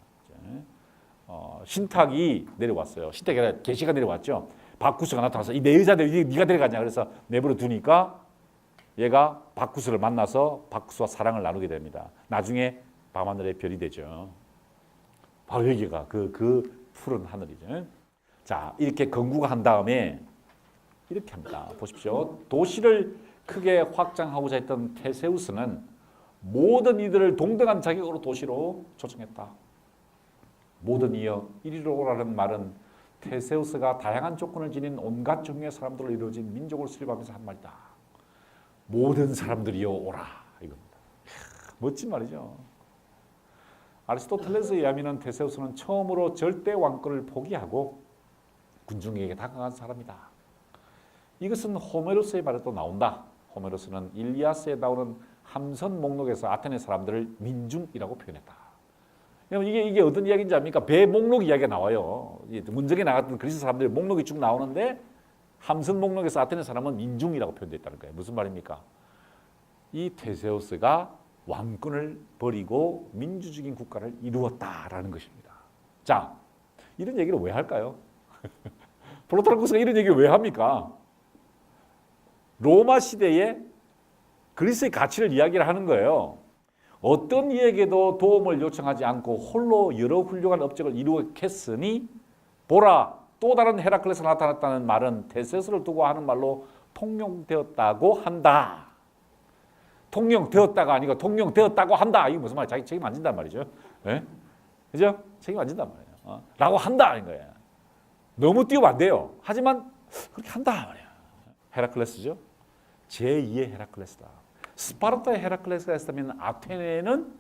신탁이 내려왔어요. 신탁이 아니라 계시가 내려왔죠. 바쿠스가 나타나서 이 내 여자들 네가 데려가냐 그래서 내버려 두니까 얘가 바쿠스를 만나서 바쿠스와 사랑을 나누게 됩니다. 나중에 밤하늘의 별이 되죠. 바로 여기가 그 푸른 하늘이죠. 자, 이렇게 건국한 다음에 이렇게 합니다. 보십시오. 도시를 크게 확장하고자 했던 테세우스는 모든 이들을 동등한 자격으로 도시로 초청했다. 모든 이여 이리로 오라는 말은 테세우스가 다양한 조건을 지닌 온갖 종류의 사람들로 이루어진 민족을 수립하면서 한 말이다. 모든 사람들이여 오라 이겁니다. 멋진 말이죠. 아리스토텔레스에 의하면 테세우스는 처음으로 절대 왕권을 포기하고 군중에게 다가간 사람이다. 이것은 호메로스의 말에도 나온다. 호메로스는 일리아스에 나오는 함선 목록에서 아테네 사람들을 민중이라고 표현했다. 이게 어떤 이야기인지 압니까? 배 목록 이야기가 나와요. 문정에 나갔던 그리스 사람들 목록이 쭉 나오는데 함선 목록에서 아테네 사람은 민중이라고 표현됐다는 거예요. 무슨 말입니까? 이 테세우스가 왕권을 버리고 민주적인 국가를 이루었다라는 것입니다. 자, 이런 얘기를 왜 할까요? 플루타르쿠스가 이런 얘기를 왜 합니까? 로마 시대에 그리스의 가치를 이야기를 하는 거예요. 어떤 이에게도 도움을 요청하지 않고 홀로 여러 훌륭한 업적을 이루었으니 보라 또 다른 헤라클레스가 나타났다는 말은 테세우스를 두고 하는 말로 통용되었다고 한다. 통용되었다가 아니고 통용되었다고 한다. 이게 무슨 말이야? 자기 책임 안 진단 말이죠. 예? 그죠? 책임 안 진단 말이에요. 라고 한다. 는 거예요. 너무 띄우면 안 돼요. 하지만 그렇게 한다. 말이야. 헤라클레스죠. 제2의 헤라클레스다. 스파르타의 헤라클레스가 했다면 아테네는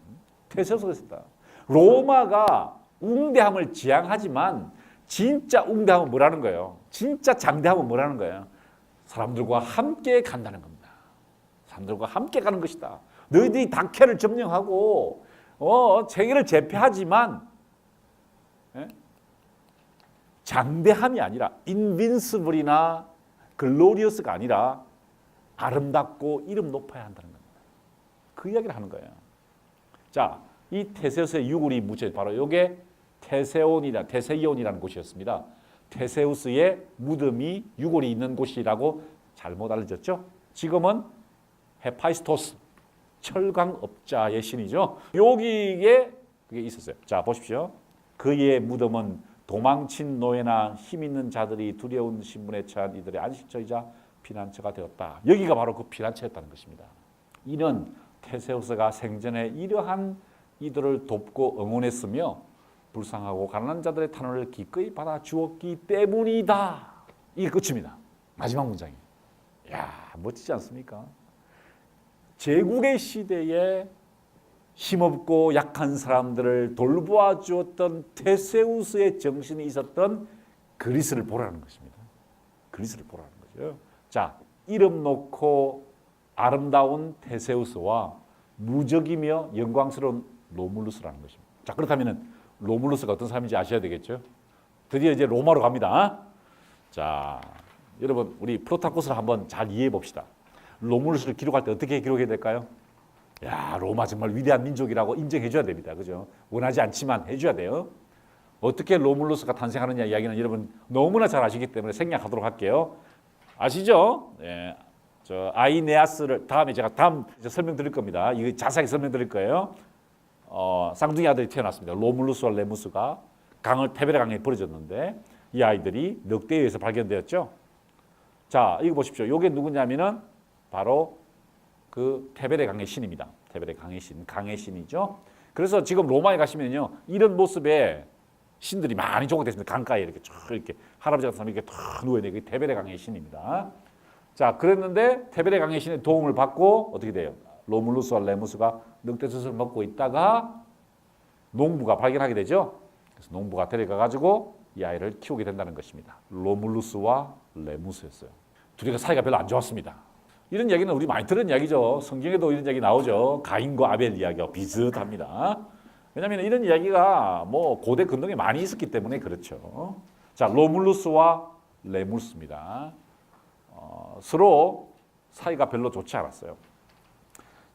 테세우스가 했다. 로마가 웅대함을 지향하지만 진짜 웅대함은 뭐라는 거예요? 진짜 장대함은 뭐라는 거예요? 사람들과 함께 간다는 겁니다. 사람들과 함께 가는 것이다. 너희들이 다케를 점령하고 세계를 제패하지만 장대함이 아니라 인빈시블이나 글로리어스가 아니라 아름답고 이름 높아야 한다는 겁니다. 그 이야기를 하는 거예요. 자, 이 테세우스의 유골이 묻혀 바로 이게 테세이온이라는 곳이었습니다. 테세우스의 무덤이 유골이 있는 곳이라고 잘못 알려졌죠. 지금은 헤파이스토스, 철강업자의 신이죠. 여기에 그게 있었어요. 자, 보십시오. 그의 무덤은 도망친 노예나 힘 있는 자들이 두려운 신분에 처한 이들의 안식처이자 피난처가 되었다. 여기가 바로 그 피난처였다는 것입니다. 이는 테세우스가 생전에 이러한 이들을 돕고 응원했으며 불쌍하고 가난한 자들의 탄원을 기꺼이 받아 주었기 때문이다. 이게 끝입니다. 마지막 문장이. 야, 멋지지 않습니까? 제국의 시대에 힘없고 약한 사람들을 돌보아 주었던 테세우스의 정신이 있었던 그리스를 보라는 것입니다. 그리스를 보라는 거죠. 자, 이름 놓고 아름다운 테세우스와 무적이며 영광스러운 로물루스라는 것입니다. 자, 그렇다면 로물루스가 어떤 사람인지 아셔야 되겠죠. 드디어 이제 로마로 갑니다. 자, 여러분 우리 프로타고스를 한번 잘 이해해 봅시다. 로물루스를 기록할 때 어떻게 기록해야 될까요? 야, 로마 정말 위대한 민족이라고 인정해 줘야 됩니다. 그죠? 원하지 않지만 해 줘야 돼요. 어떻게 로물루스가 탄생하느냐 이야기는 여러분 너무나 잘 아시기 때문에 생략하도록 할게요. 아시죠? 네. 저 아이네아스를 다음에 제가 설명드릴 겁니다. 이거 자세하게 설명드릴 거예요. 쌍둥이 아들이 태어났습니다. 로물루스와 레무스가 테베레 강에 버려졌는데 이 아이들이 늑대에 의해서 발견되었죠. 자, 이거 보십시오. 이게 누구냐면은 바로 그 테베레 강의 신입니다. 테베레 강의 신, 강의 신이죠. 그래서 지금 로마에 가시면요, 이런 모습의 신들이 많이 조각되어 있습니다. 강가에 이렇게 쭉 이렇게 할아버지 같은 사람이 이렇게 탁 누워 있는 게 테베레 강의 신입니다. 자, 그랬는데 테베레 강의 신의 도움을 받고 어떻게 돼요? 로물루스와 레무스가 늑대젖을 먹고 있다가 농부가 발견하게 되죠. 그래서 농부가 데려가 가지고 이 아이를 키우게 된다는 것입니다. 로물루스와 레무스였어요. 둘이가 사이가 별로 안 좋았습니다. 이런 이야기는 우리 많이 들은 이야기죠. 성경에도 이런 이야기 나오죠. 가인과 아벨 이야기와 비슷합니다. 왜냐하면 이런 이야기가 뭐 고대 근동에 많이 있었기 때문에 그렇죠. 자, 로물루스와 레무스입니다. 서로 사이가 별로 좋지 않았어요.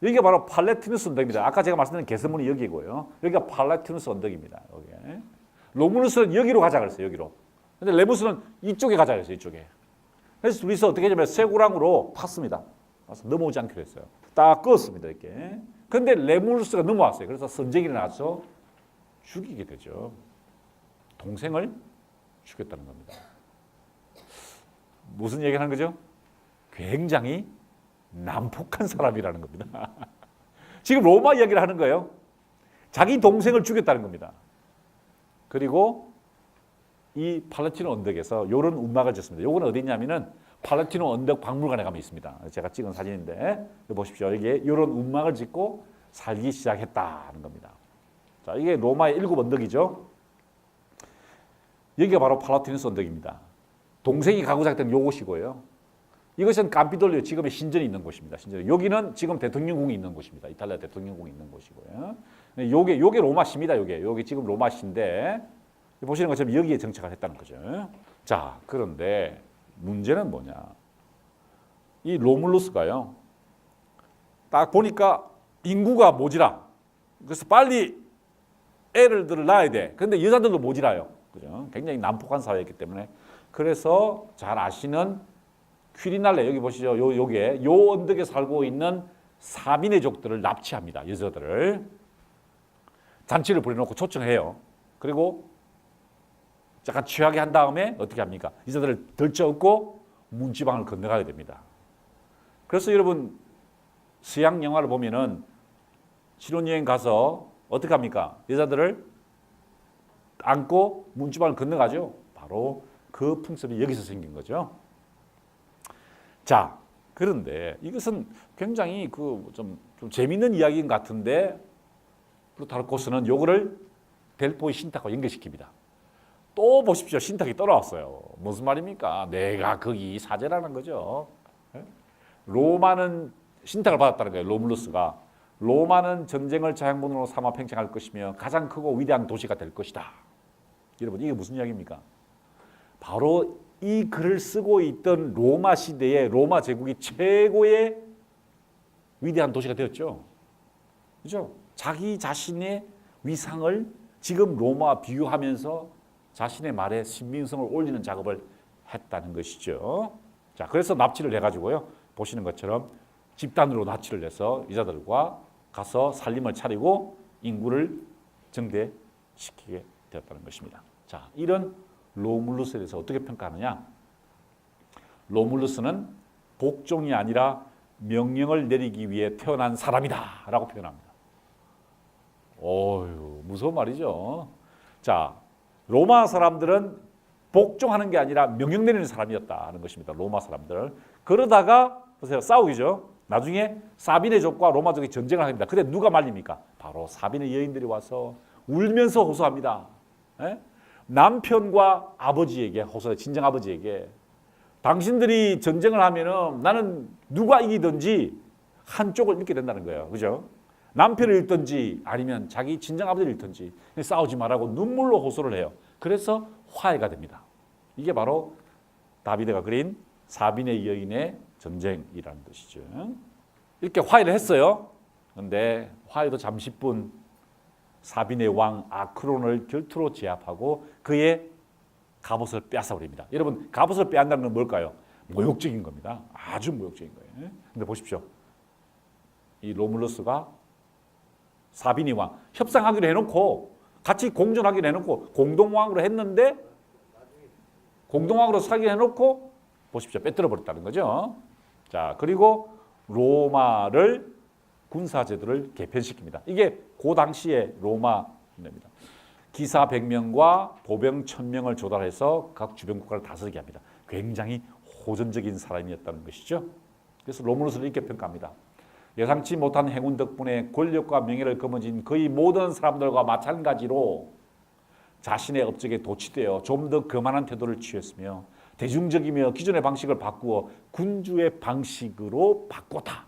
여기가 바로 팔레티누스 언덕입니다. 아까 제가 말씀드린 개선문이 여기고요. 여기가 팔레티누스 언덕입니다. 여기. 로물루스는 여기로 가자 그랬어요. 여기로. 근데 레무스는 이쪽에 가자 그랬어요. 이쪽에. 그래서 둘이서 어떻게 하냐면 쇠고랑으로 팠습니다. 그래서 넘어오지 않기로 했어요. 딱 끄었습니다. 이렇게. 근데 레무스가 넘어왔어요. 그래서 전쟁이 일어나서 죽이게 되죠. 동생을 죽였다는 겁니다. 무슨 얘기를 하는 거죠? 굉장히 난폭한 사람이라는 겁니다. 지금 로마 이야기를 하는 거예요. 자기 동생을 죽였다는 겁니다. 그리고 이 팔레티노 언덕에서 이런 운막을 짓습니다. 이건 어디 있냐면은 팔레티노 언덕 박물관에 가면 있습니다. 제가 찍은 사진인데 보십시오. 이게 이런 운막을 짓고 살기 시작했다는 겁니다. 자, 이게 로마의 7 언덕이죠. 여기가 바로 팔라티누스 언덕입니다. 동생이 가고자 했던 요곳이고요. 이것은 캄피돌리오, 지금의 신전이 있는 곳입니다. 신전. 여기는 지금 대통령궁이 있는 곳입니다. 이탈리아 대통령궁이 있는 곳이고요. 요게 로마시입니다. 요게 지금 로마시인데 보시는 것처럼 여기에 정착을 했다는 거죠. 자, 그런데 문제는 뭐냐? 이 로물루스가요. 딱 보니까 인구가 모자라. 그래서 빨리 애들을 낳아야 돼. 그런데 여자들도 모자라요. 그죠? 굉장히 난폭한 사회였기 때문에. 그래서 잘 아시는 퀴리날레, 여기 보시죠. 요게 요 언덕에 살고 있는 사민의족들을 납치합니다. 여자들을. 잔치를 벌여놓고 초청해요. 그리고 약간 취하게 한 다음에 어떻게 합니까? 여자들을 덜쳐업고 문지방을 건너가게 됩니다. 그래서 여러분 서양 영화를 보면은 신혼여행 가서 어떻게 합니까? 여자들을 안고 문지방을 건너가죠. 바로 그 풍습이 여기서 생긴 거죠. 자, 그런데 이것은 굉장히 좀 재밌는 이야기인 것 같은데 플루타르코스는 요거를 델포의 신탁과 연결시킵니다. 또 보십시오. 신탁이 또 나왔어요. 무슨 말입니까? 내가 거기 사제라는 거죠. 로마는 신탁을 받았다는 거예요. 로물루스가. 로마는 전쟁을 자양분으로 삼아 팽창할 것이며 가장 크고 위대한 도시가 될 것이다. 여러분 이게 무슨 이야기입니까? 바로 이 글을 쓰고 있던 로마 시대에 로마 제국이 최고의 위대한 도시가 되었죠. 그렇죠? 자기 자신의 위상을 지금 로마와 비유하면서 자신의 말에 신빙성을 올리는 작업을 했다는 것이죠. 자, 그래서 납치를 해가지고요. 보시는 것처럼 집단으로 납치를 해서 여자들과 가서 살림을 차리고 인구를 증대시키게 되었다는 것입니다. 자, 이런 로물루스에 대해서 어떻게 평가하느냐? 로물루스는 복종이 아니라 명령을 내리기 위해 태어난 사람이다 라고 표현합니다. 어휴, 무서운 말이죠. 자, 로마 사람들은 복종하는 게 아니라 명령 내리는 사람이었다는 것입니다. 로마 사람들. 그러다가 보세요. 싸우기죠. 나중에 사비네족과 로마족이 전쟁을 합니다. 근데 누가 말립니까? 바로 사비네 여인들이 와서 울면서 호소합니다. 에? 남편과 아버지에게 호소해. 친정 아버지에게 당신들이 전쟁을 하면은 나는 누가 이기든지 한쪽을 잃게 된다는 거예요. 그죠? 남편을 잃든지 아니면 자기 친정 아버지를 잃든지 싸우지 말라고 눈물로 호소를 해요. 그래서 화해가 됩니다. 이게 바로 다비드가 그린 사비네 여인의 전쟁이라는 뜻이죠. 이렇게 화해를 했어요. 그런데 화해도 잠시뿐 사비네 왕 아크론을 결투로 제압하고 그의 갑옷을 빼앗아버립니다. 여러분 갑옷을 빼앗는다는 건 뭘까요? 모욕적인 겁니다. 아주 모욕적인 거예요. 근데 보십시오. 이 로물루스가 사비네 왕 협상하기로 해놓고 같이 공존하기로 해놓고 공동왕으로 했는데 공동왕으로 사기로 해놓고 보십시오. 빼뜨려 버렸다는 거죠. 자, 그리고 로마를 군사제도를 개편시킵니다. 이게 그 당시의 로마입니다. 기사 100명과 보병 1000명을 조달해서 각 주변 국가를 다스리게 합니다. 굉장히 호전적인 사람이었다는 것이죠. 그래서 로물루스를 이렇게 평가합니다. 예상치 못한 행운 덕분에 권력과 명예를 거머쥔 거의 모든 사람들과 마찬가지로 자신의 업적에 도취되어 좀 더 거만한 태도를 취했으며 대중적이며 기존의 방식을 바꾸어 군주의 방식으로 바꿨다.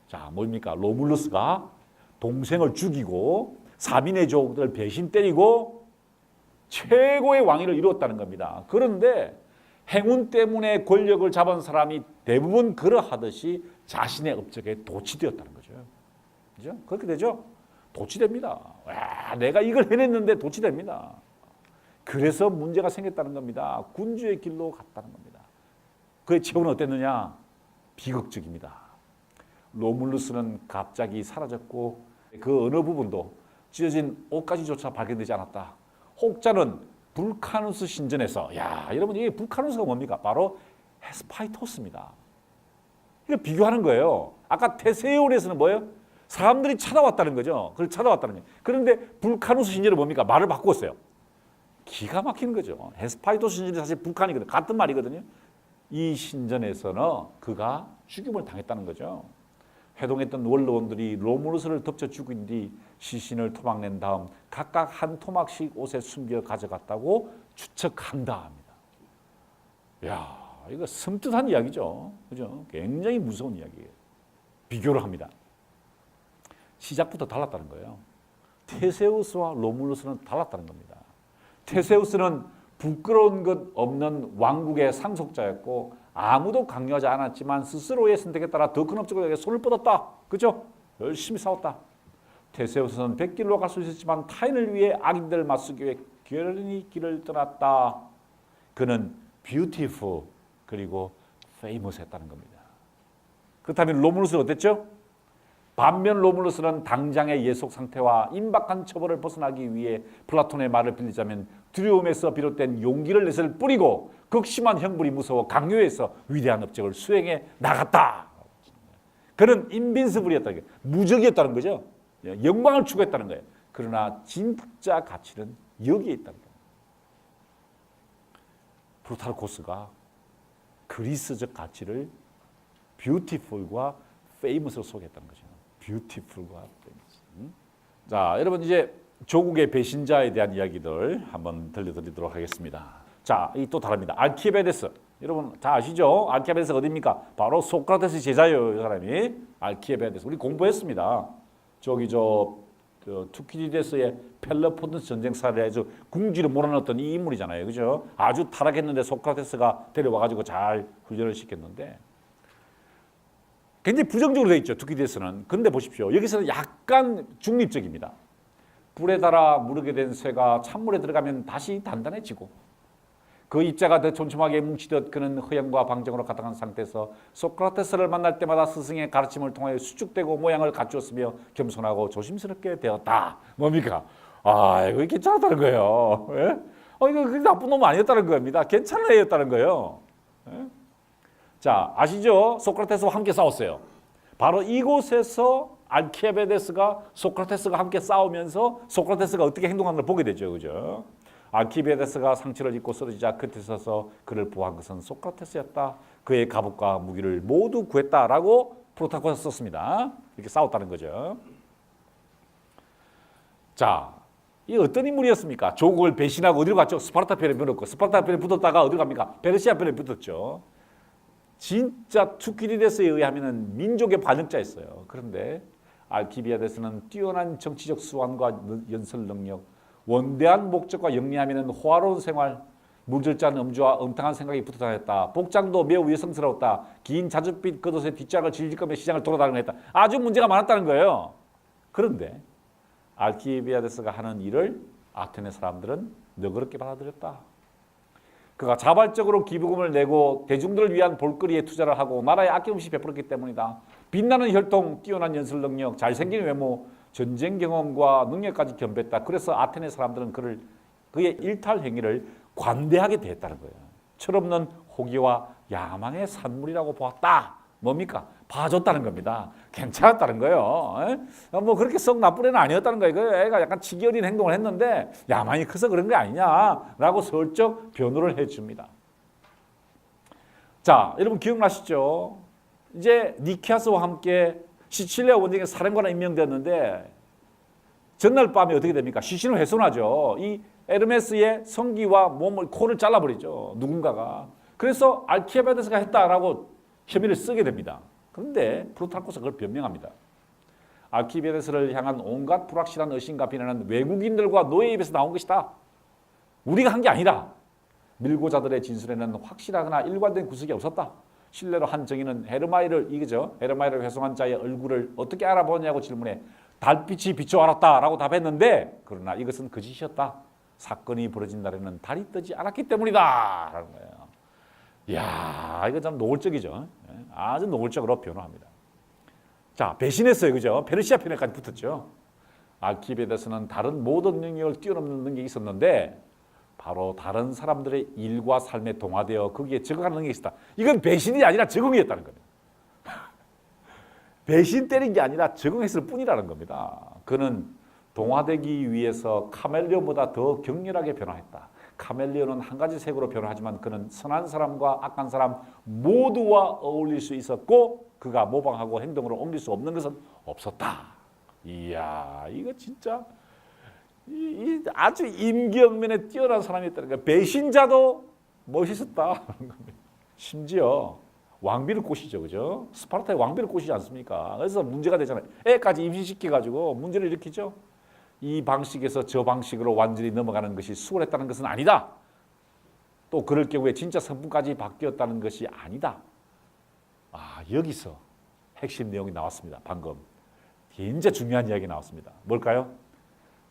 자, 뭡니까? 로물루스가 동생을 죽이고 사비네족들을 배신 때리고 최고의 왕위를 이루었다는 겁니다. 그런데 행운 때문에 권력을 잡은 사람이 대부분 그러하듯이 자신의 업적에 도취되었다는 거죠. 그죠? 그렇게 되죠? 도취됩니다. 와, 내가 이걸 해냈는데 도취됩니다. 그래서 문제가 생겼다는 겁니다. 군주의 길로 갔다는 겁니다. 그의 최후는 어땠느냐? 비극적입니다. 로물루스는 갑자기 사라졌고 그 어느 부분도 찢어진 옷가지조차 발견되지 않았다. 혹자는 불카누스 신전에서 여러분 이게 불카누스가 뭡니까? 바로 헤스파이토스입니다. 이거 비교하는 거예요. 아까 테세우스는 뭐예요? 사람들이 찾아왔다는 거죠. 그걸 찾아왔다는 거예요. 그런데 불카누스 신전은 뭡니까? 말을 바꾸었어요. 기가 막히는 거죠. 헤스파이토스 신전이 사실 북한이거든요. 같은 말이거든요. 이 신전에서는 그가 죽임을 당했다는 거죠. 회동했던 원로원들이 로물루스를 덮쳐 죽인 뒤 시신을 토막낸 다음 각각 한 토막씩 옷에 숨겨 가져갔다고 추측한다 합니다. 야, 이거 섬뜩한 이야기죠. 그죠? 굉장히 무서운 이야기예요. 비교를 합니다. 시작부터 달랐다는 거예요. 테세우스와 로물루스는 달랐다는 겁니다. 테세우스는 부끄러운 것 없는 왕국의 상속자였고 아무도 강요하지 않았지만 스스로의 선택에 따라 더 큰 업적을 위해 손을 뻗었다. 그렇죠? 열심히 싸웠다. 테세우스는 백길로 갈 수 있었지만 타인을 위해 악인들을 맞서기 위해 결연히 길을 떠났다. 그는 beautiful 그리고 famous 했다는 겁니다. 그렇다면 로물루스는 어땠죠? 반면 로물루스는 당장의 예속 상태와 임박한 처벌을 벗어나기 위해 플라톤의 말을 빌리자면 두려움에서 비롯된 용기를 내설 뿌리고 극심한 형벌이 무서워 강요해서 위대한 업적을 수행해 나갔다. 그는 인빈스블이었다는 거예요. 무적이었다는 거죠. 영광을 추구했다는 거예요. 그러나 진짜 가치는 여기에 있다는 거예요. 프루타르코스가 그리스적 가치를 뷰티풀과 페이머스로 소개했다는 거죠. 뷰티풀과 페이머스. 자, 여러분 이제 조국의 배신자에 대한 이야기들 한번 들려드리도록 하겠습니다. 자, 이 또 다릅니다. 알키베데스. 여러분 다 아시죠? 알키베데스가 어디입니까? 바로 소크라테스 제자예요. 이 사람이. 알키베데스. 우리 공부했습니다. 저기 투키디데스의 펠로폰네소 전쟁사를 해서 궁지를 몰아넣었던 이 인물이잖아요. 그죠? 아주 타락했는데 소크라테스가 데려와가지고 잘 훈련을 시켰는데 굉장히 부정적으로 되어 있죠. 투키디데스는. 근데 보십시오. 여기서는 약간 중립적입니다. 불에 달아 무르게 된 쇠가 찬물에 들어가면 다시 단단해지고 그 입자가 더 촘촘하게 뭉치듯 그는 허영과 방정으로 가득한 상태에서 소크라테스를 만날 때마다 스승의 가르침을 통하여 수축되고 모양을 갖추었으며 겸손하고 조심스럽게 되었다. 뭡니까? 아, 이거 괜찮았다는 거예요. 예? 이거 나쁜 놈 아니었다는 겁니다. 괜찮은 애였다는 거예요. 예? 자, 아시죠? 소크라테스와 함께 싸웠어요. 바로 이곳에서 알키베데스가 소크라테스가 함께 싸우면서 소크라테스가 어떻게 행동하는 걸 보게 되죠. 그죠? 알키베데스가 상처를 입고 쓰러지자 끝에 서서 그를 보호한 것은 소크라테스였다. 그의 갑옷과 무기를 모두 구했다라고 프루타르코스가 썼습니다. 이렇게 싸웠다는 거죠. 자, 이 어떤 인물이었습니까? 조국을 배신하고 어디로 갔죠? 스파르타 편에 붙었고 스파르타 편에 붙었다가 어디로 갑니까? 페르시아 편에 붙었죠. 진짜 투키디데스에 의하면 민족의 반역자였어요. 그런데 알키비아데스는 뛰어난 정치적 수완과 연설 능력, 원대한 목적과 영리함에는 호화로운 생활, 물질짠 음주와 엉뚱한 생각이 붙어 다녔다. 복장도 매우 여성스러웠다. 긴 자줏빛 겉옷에 뒷짝을 질질거며 시장을 돌아다니고 했다. 아주 문제가 많았다는 거예요. 그런데 알키비아데스가 하는 일을 아테네 사람들은 너그럽게 받아들였다. 그가 자발적으로 기부금을 내고 대중들을 위한 볼거리에 투자를 하고 나라에 아낌없이 베풀었기 때문이다. 빛나는 혈통, 뛰어난 연설 능력, 잘생긴 외모, 전쟁 경험과 능력까지 겸비했다. 그래서 아테네 사람들은 그의 일탈 행위를 관대하게 대했다는 거예요. 철없는 호기와 야망의 산물이라고 보았다. 뭡니까? 봐줬다는 겁니다. 괜찮았다는 거예요. 뭐 그렇게 썩 나쁜 애는 아니었다는 거예요. 그 애가 약간 치기 어린 행동을 했는데 야망이 커서 그런 게 아니냐라고 슬쩍 변호를 해줍니다. 자, 여러분 기억나시죠? 이제 니케아스와 함께 시칠리아 원정에 사령관으로 임명되었는데 전날 밤에 어떻게 됩니까? 시신을 훼손하죠. 이 에르메스의 성기와 몸을 코를 잘라버리죠. 누군가가. 그래서 알키베데스가 했다라고 혐의를 쓰게 됩니다. 그런데 프루타르코스가 그걸 변명합니다. 알키베데스를 향한 온갖 불확실한 의심과 비난은 외국인들과 노예 입에서 나온 것이다. 우리가 한 게 아니다. 밀고자들의 진술에는 확실하거나 일관된 구석이 없었다. 실례로 한 정의는 헤르마이를 훼손한 자의 얼굴을 어떻게 알아보냐고 질문해 달빛이 비춰 알았다라고 답했는데 그러나 이것은 거짓이었다. 사건이 벌어진 날에는 달이 뜨지 않았기 때문이다. 라는 거예요. 이야, 이거 참 노골적이죠. 아주 노골적으로 변호합니다. 자, 배신했어요. 그죠? 페르시아 편에까지 붙었죠. 알키베데스는 다른 모든 능력을 뛰어넘는 능력이 있었는데 바로 다른 사람들의 일과 삶에 동화되어 거기에 적응하는 능력이 있었다. 이건 배신이 아니라 적응이었다는 겁니다. 배신 때린 게 아니라 적응했을 뿐이라는 겁니다. 그는 동화되기 위해서 카멜레온보다 더 격렬하게 변화했다. 카멜레온은 한 가지 색으로 변화하지만 그는 선한 사람과 악한 사람 모두와 어울릴 수 있었고 그가 모방하고 행동으로 옮길 수 없는 것은 없었다. 이야, 이거 진짜 아주 임기응변에 뛰어난 사람이었다는 거예요. 배신자도 멋있었다. 심지어 왕비를 꼬시죠. 그죠? 스파르타의 왕비를 꼬시지 않습니까? 그래서 문제가 되잖아요. 애까지 임신시켜가지고 문제를 일으키죠. 이 방식에서 저 방식으로 완전히 넘어가는 것이 수월했다는 것은 아니다. 또 그럴 경우에 진짜 성품까지 바뀌었다는 것이 아니다. 아, 여기서 핵심 내용이 나왔습니다. 방금. 진짜 중요한 이야기 나왔습니다. 뭘까요?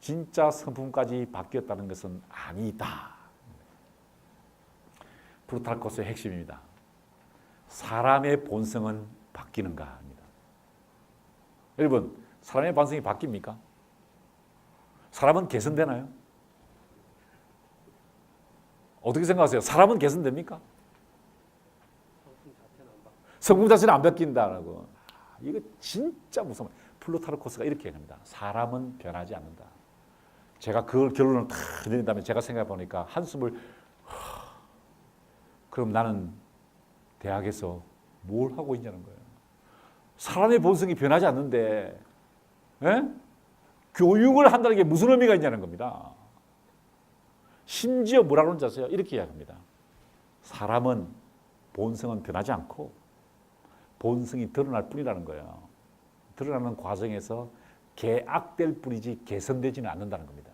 진짜 성품까지 바뀌었다는 것은 아니다. 프루타르코스의 핵심입니다. 사람의 본성은 바뀌는가 합니다. 여러분, 사람의 본성이 바뀝니까? 사람은 개선되나요? 어떻게 생각하세요? 사람은 개선됩니까? 성품 자체는 안 바뀐다라고. 이거 진짜 무서워. 플루타르코스가 이렇게 얘기합니다. 사람은 변하지 않는다. 제가 그 결론을 다 내린 다음에 제가 생각해 보니까 한숨을 그럼 나는 대학에서 뭘 하고 있냐는 거예요. 사람의 본성이 변하지 않는데 교육을 한다는 게 무슨 의미가 있냐는 겁니다. 심지어 뭐라고 하는지 아세요? 이렇게 이야기합니다. 사람은 본성은 변하지 않고 본성이 드러날 뿐이라는 거예요. 드러나는 과정에서 개악될 뿐이지 개선되지는 않는다는 겁니다.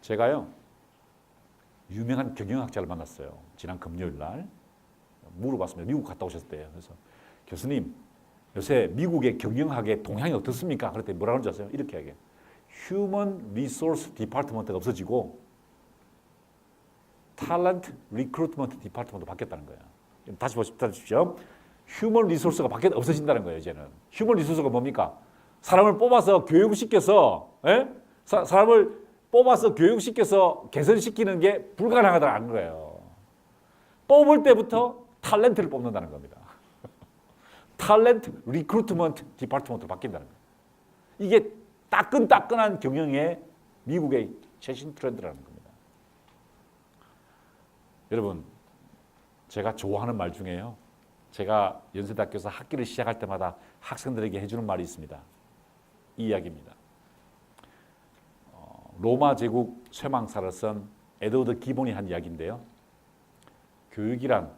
제가요 유명한 경영학자를 만났어요. 지난 금요일 날 물어봤습니다. 미국 갔다 오셨을 때요. 그래서 교수님 요새 미국의 경영학의 동향이 어떻습니까? 그랬더니 뭐라고 하는지 아세요? 이렇게 얘기해요. Human Resource Department가 없어지고 Talent Recruitment Department로 바뀌었다는 거예요. 다시 보십시오. 휴먼 리소스가 없어진다는 거예요. 이제는 휴먼 리소스가 뭡니까? 사람을 뽑아서 교육시켜서 사람을 뽑아서 교육시켜서 개선시키는 게 불가능하다는 거예요. 뽑을 때부터 탤런트를 뽑는다는 겁니다. 탤런트 리크루트먼트 디파트먼트로 바뀐다는 거예요. 이게 따끈따끈한 경영의 미국의 최신 트렌드라는 겁니다. 여러분, 제가 좋아하는 말 중에요. 제가 연세대학교에서 학기를 시작할 때마다 학생들에게 해주는 말이 있습니다. 이 이야기입니다. 로마 제국 쇠망사를 쓴 에드워드 기본이 한 이야기인데요. 교육이란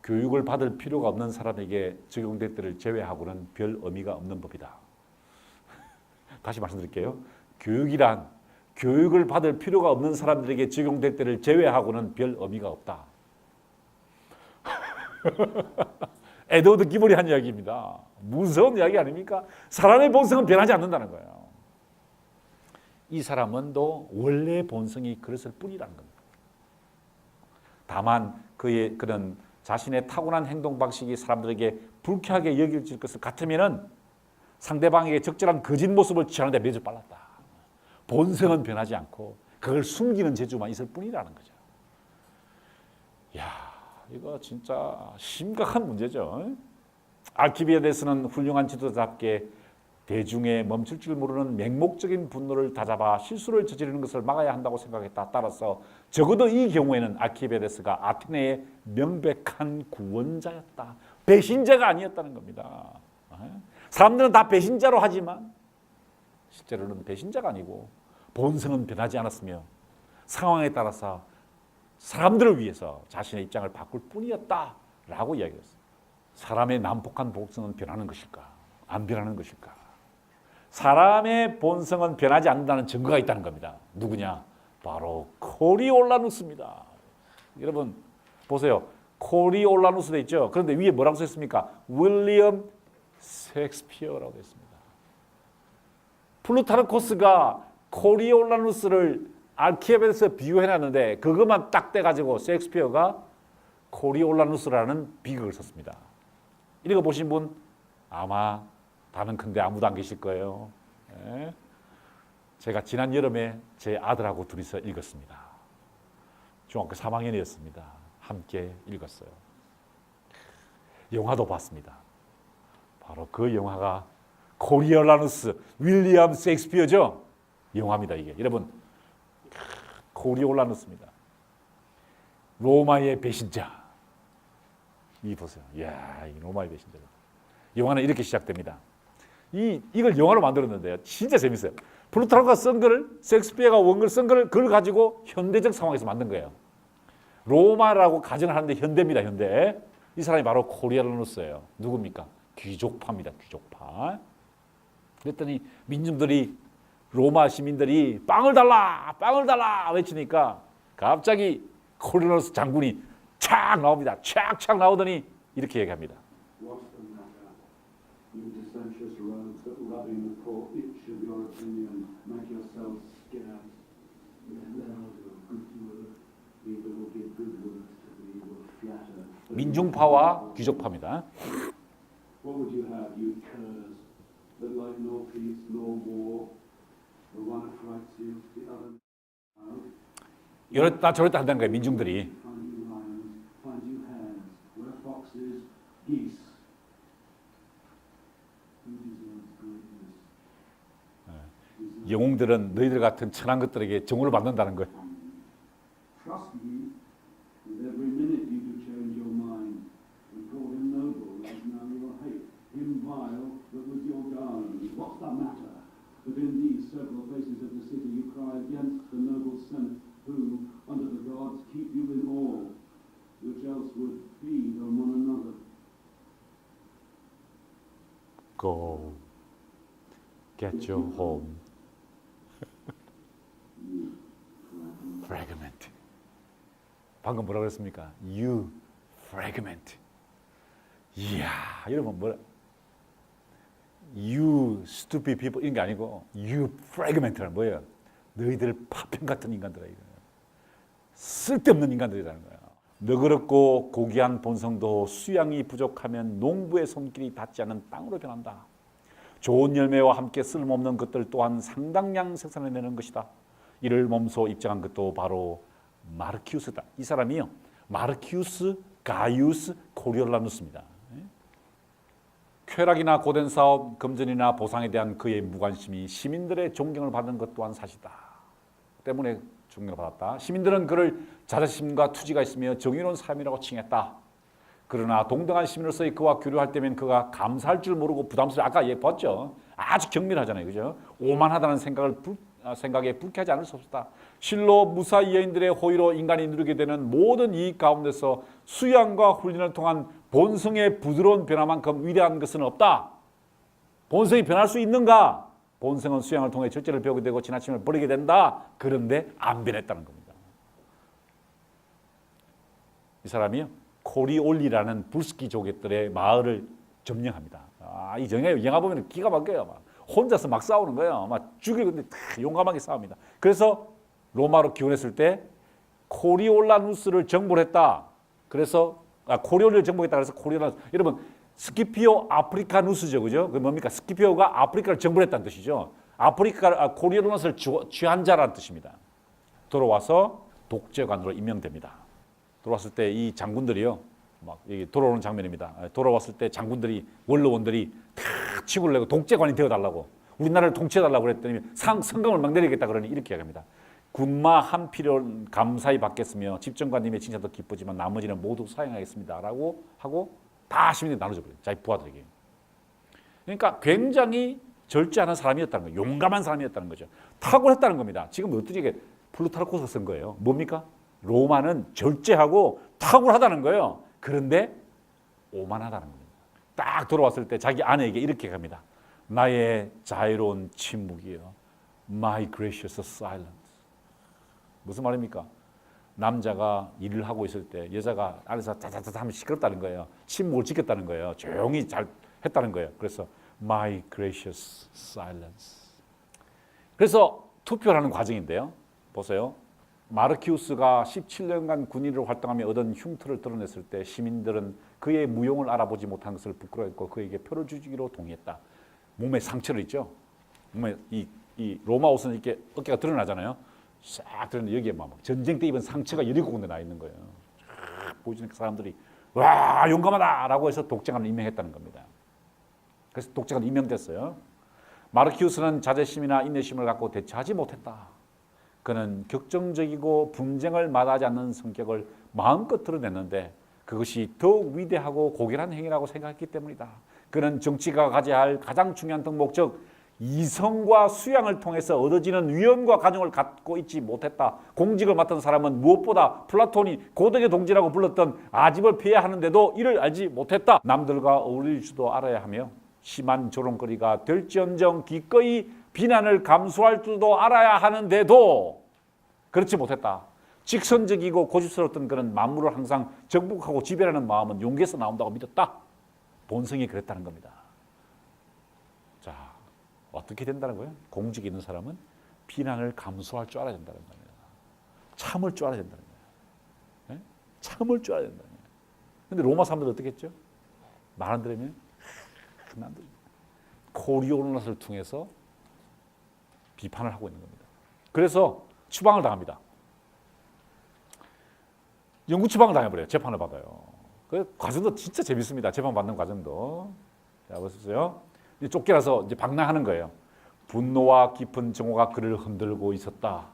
교육을 받을 필요가 없는 사람에게 적용될 때를 제외하고는 별 의미가 없는 법이다. 다시 말씀드릴게요. 교육이란 교육을 받을 필요가 없는 사람들에게 적용될 때를 제외하고는 별 의미가 없다. 에드워드 기본이 한 이야기입니다. 무서운 이야기 아닙니까? 사람의 본성은 변하지 않는다는 거예요. 이 사람은 또 원래 본성이 그랬을 뿐이라는 겁니다. 다만 그의 그런 자신의 타고난 행동 방식이 사람들에게 불쾌하게 여겨질 것을 같으면은 상대방에게 적절한 거짓 모습을 취하는데 매주 빨랐다. 본성은 변하지 않고 그걸 숨기는 재주만 있을 뿐이라는 거죠. 야, 이거 진짜 심각한 문제죠. 알키비아데스는 훌륭한 지도자답게 대중의 멈출 줄 모르는 맹목적인 분노를 다잡아 실수를 저지르는 것을 막아야 한다고 생각했다. 따라서 적어도 이 경우에는 알키비아데스가 아테네의 명백한 구원자였다. 배신자가 아니었다는 겁니다. 사람들은 다 배신자로 하지만 실제로는 배신자가 아니고 본성은 변하지 않았으며 상황에 따라서 사람들을 위해서 자신의 입장을 바꿀 뿐이었다라고 이야기했어요. 사람의 난폭한 본성은 변하는 것일까? 안 변하는 것일까? 사람의 본성은 변하지 않는다는 증거가 있다는 겁니다. 누구냐? 바로 코리올라누스입니다. 여러분 보세요. 코리올라누스 돼 있죠? 그런데 위에 뭐라고 써있습니까? 윌리엄 셰익스피어라고 했습니다. 플루타르코스가 코리올라누스를 알키비아데스에 비유해놨는데 그것만 딱 떼가지고 셰익스피어가 코리올라누스라는 비극을 썼습니다. 읽어보신 분 아마 단언컨대 아무도 안 계실 거예요. 네. 제가 지난 여름에 제 아들하고 둘이서 읽었습니다. 중학교 3학년이었습니다. 함께 읽었어요. 영화도 봤습니다. 바로 그 영화가 코리올라누스, 윌리엄 셰익스피어죠. 영화입니다. 이게 여러분 코리올라누스입니다. 로마의 배신자. 이 보세요. 이야, 이 로마의 배신자. 영화는 이렇게 시작됩니다. 이걸 영화로 만들었는데요. 진짜 재밌어요. 플루타르코가 쓴 글을, 셰익스피어가 원글 쓴 글을 그걸 가지고 현대적 상황에서 만든 거예요. 로마라고 가정을 하는데 현대입니다. 현대. 이 사람이 바로 코리올라누스예요. 누굽니까? 귀족파입니다. 귀족파. 그랬더니 민중들이 로마 시민들이 빵을 달라 외치니까 갑자기 코리올라누스 장군이 착 나옵니다. 착 나오더니 이렇게 얘기합니다. 민중파와 귀족파입니다. 이랬다 저랬다 한다는 거예요. 민중들이. 영웅들은 너희들 같은 천한 것들에게 정오를 받는다는 거예요. Trust me, with every minute you do change your mind and call him noble, as now you hate him vile, that was your darling. What's the matter? But in these several places of the city you cry against the noble senate, who, under the gods, keep you in awe, which else would feed on one another. Go, get your home. Fragment. 방금 뭐라 그랬습니까? You fragment. 이야, 여러분 뭐라? You stupid people 이런 게 아니고 You fragment는 뭐예요? 너희들 파편 같은 인간들이야. 쓸데없는 인간들이라는 거야. 너그럽고 고귀한 본성도 수양이 부족하면 농부의 손길이 닿지 않은 땅으로 변한다. 좋은 열매와 함께 쓸모없는 것들 또한 상당량 생산해내는 것이다. 이를 몸소 입증한 것도 바로 마르키우스다. 이 사람이요, 마르키우스 가이우스 코리올라누스입니다. 쾌락이나 고된 사업, 금전이나 보상에 대한 그의 무관심이 시민들의 존경을 받은 것 또한 사실이다. 때문에 존경을 받았다. 시민들은 그를 자존심과 투지가 있으며 정의로운 사람이라고 칭했다. 그러나 동등한 시민으로서의 그와 교류할 때면 그가 감사할 줄 모르고 부담스러워. 아까 얘 봤죠? 아주 경밀하잖아요, 그죠? 오만하다는 생각에 불쾌하지 않을 수 없었다. 실로 무사히 여인들의 호의로 인간이 누리게 되는 모든 이익 가운데서 수양과 훈련을 통한 본성의 부드러운 변화만큼 위대한 것은 없다. 본성이 변할 수 있는가? 본성은 수양을 통해 절제를 배우게 되고 지나침을 버리게 된다. 그런데 안 변했다는 겁니다. 이 사람이요, 코리올리라는 불스키족들의 마을을 점령합니다. 이 영화 보면 기가 막혀요. 막 혼자서 막 싸우는 거예요. 막 죽이고 근데 다 용감하게 싸웁니다. 그래서 로마로 기원했을 때 코리올라누스를 정복을 했다. 그래서 코리올리를 정복했다. 그래서 코리올라누스. 여러분 스키피오 아프리카누스죠, 그죠? 그 뭡니까? 스키피오가 아프리카를 정복했다는 뜻이죠. 코리올라누스를 취한 자라는 뜻입니다. 돌아와서 독재관으로 임명됩니다. 돌아왔을 때 이 장군들이요, 막 여기 돌아오는 장면입니다. 돌아왔을 때 장군들이 원로원들이 다 치고를 내고 독재관이 되어달라고, 우리나라를 통치해달라고 그랬더니 성금을 막 내리겠다 그러니 이렇게 이야기합니다. 군마 한 필요는 감사히 받겠으며 집정관님의 칭찬도 기쁘지만 나머지는 모두 사용하겠습니다라고 하고 다 시민들이 나눠줘 버려요. 자기 부하들에게. 그러니까 굉장히 절제하는 사람이었다는 거예요. 용감한 사람이었다는 거죠. 탁월했다는 겁니다. 지금 어떻게 플루타르코스가 쓴 거예요? 뭡니까? 로마는 절제하고 탁월하다는 거예요. 그런데 오만하다는 겁니다. 딱 돌아왔을 때 자기 아내에게 이렇게 합니다. 나의 자유로운 침묵이요. My gracious silence. 무슨 말입니까? 남자가 일을 하고 있을 때 여자가 안에서 자자자 하면 시끄럽다는 거예요. 침묵을 지켰다는 거예요. 조용히 잘 했다는 거예요. 그래서 My gracious silence. 그래서 투표를 하는 과정인데요. 보세요. 마르키우스가 17년간 군인으로 활동하며 얻은 흉터를 드러냈을 때 시민들은 그의 무용을 알아보지 못한 것을 부끄러워했고 그에게 표를 주기로 동의했다. 몸에 상처를 있죠. 몸에 이 로마 옷은 이렇게 어깨가 드러나잖아요. 싹 드러나는데 여기에 막 전쟁 때 입은 상처가 17군데 나 있는 거예요. 보여주는 사람들이 와 용감하다라고 해서 독재관을 임명했다는 겁니다. 그래서 독재관이 임명됐어요. 마르키우스는 자제심이나 인내심을 갖고 대처하지 못했다. 그는 격정적이고 분쟁을 마다하지 않는 성격을 마음껏 드러냈는데 그것이 더욱 위대하고 고결한 행위라고 생각했기 때문이다. 그는 정치가 가져야 할 가장 중요한 덕목, 즉 이성과 수양을 통해서 얻어지는 위엄과 가정을 갖고 있지 못했다. 공직을 맡은 사람은 무엇보다 플라톤이 고덕의 동지라고 불렀던 아집을 피해야 하는데도 이를 알지 못했다. 남들과 어울릴 줄도 알아야 하며 심한 조롱거리가 될지언정 기꺼이 비난을 감수할 줄도 알아야 하는데도 그렇지 못했다. 직선적이고 고집스러웠던 그는 만물을 항상 정복하고 지배하는 마음은 용기에서 나온다고 믿었다. 본성이 그랬다는 겁니다. 자, 어떻게 된다는 거예요? 공직에 있는 사람은 비난을 감수할 줄 알아야 된다는 겁니다. 참을 줄 알아야 된다는 거예요. 네? 참을 줄 알아야 된다는 거예요. 근데 로마 사람들은 어떻게 했죠? 말 안 들으면 코리올라누스를 통해서 비판을 하고 있는 겁니다. 그래서 추방을 당합니다. 영구 추방을 당해버려요. 재판을 받아요. 그 과정도 진짜 재밌습니다. 재판 받는 과정도. 자, 보세요. 쫓겨나서 이제 방랑하는 거예요. 분노와 깊은 정오가 그를 흔들고 있었다.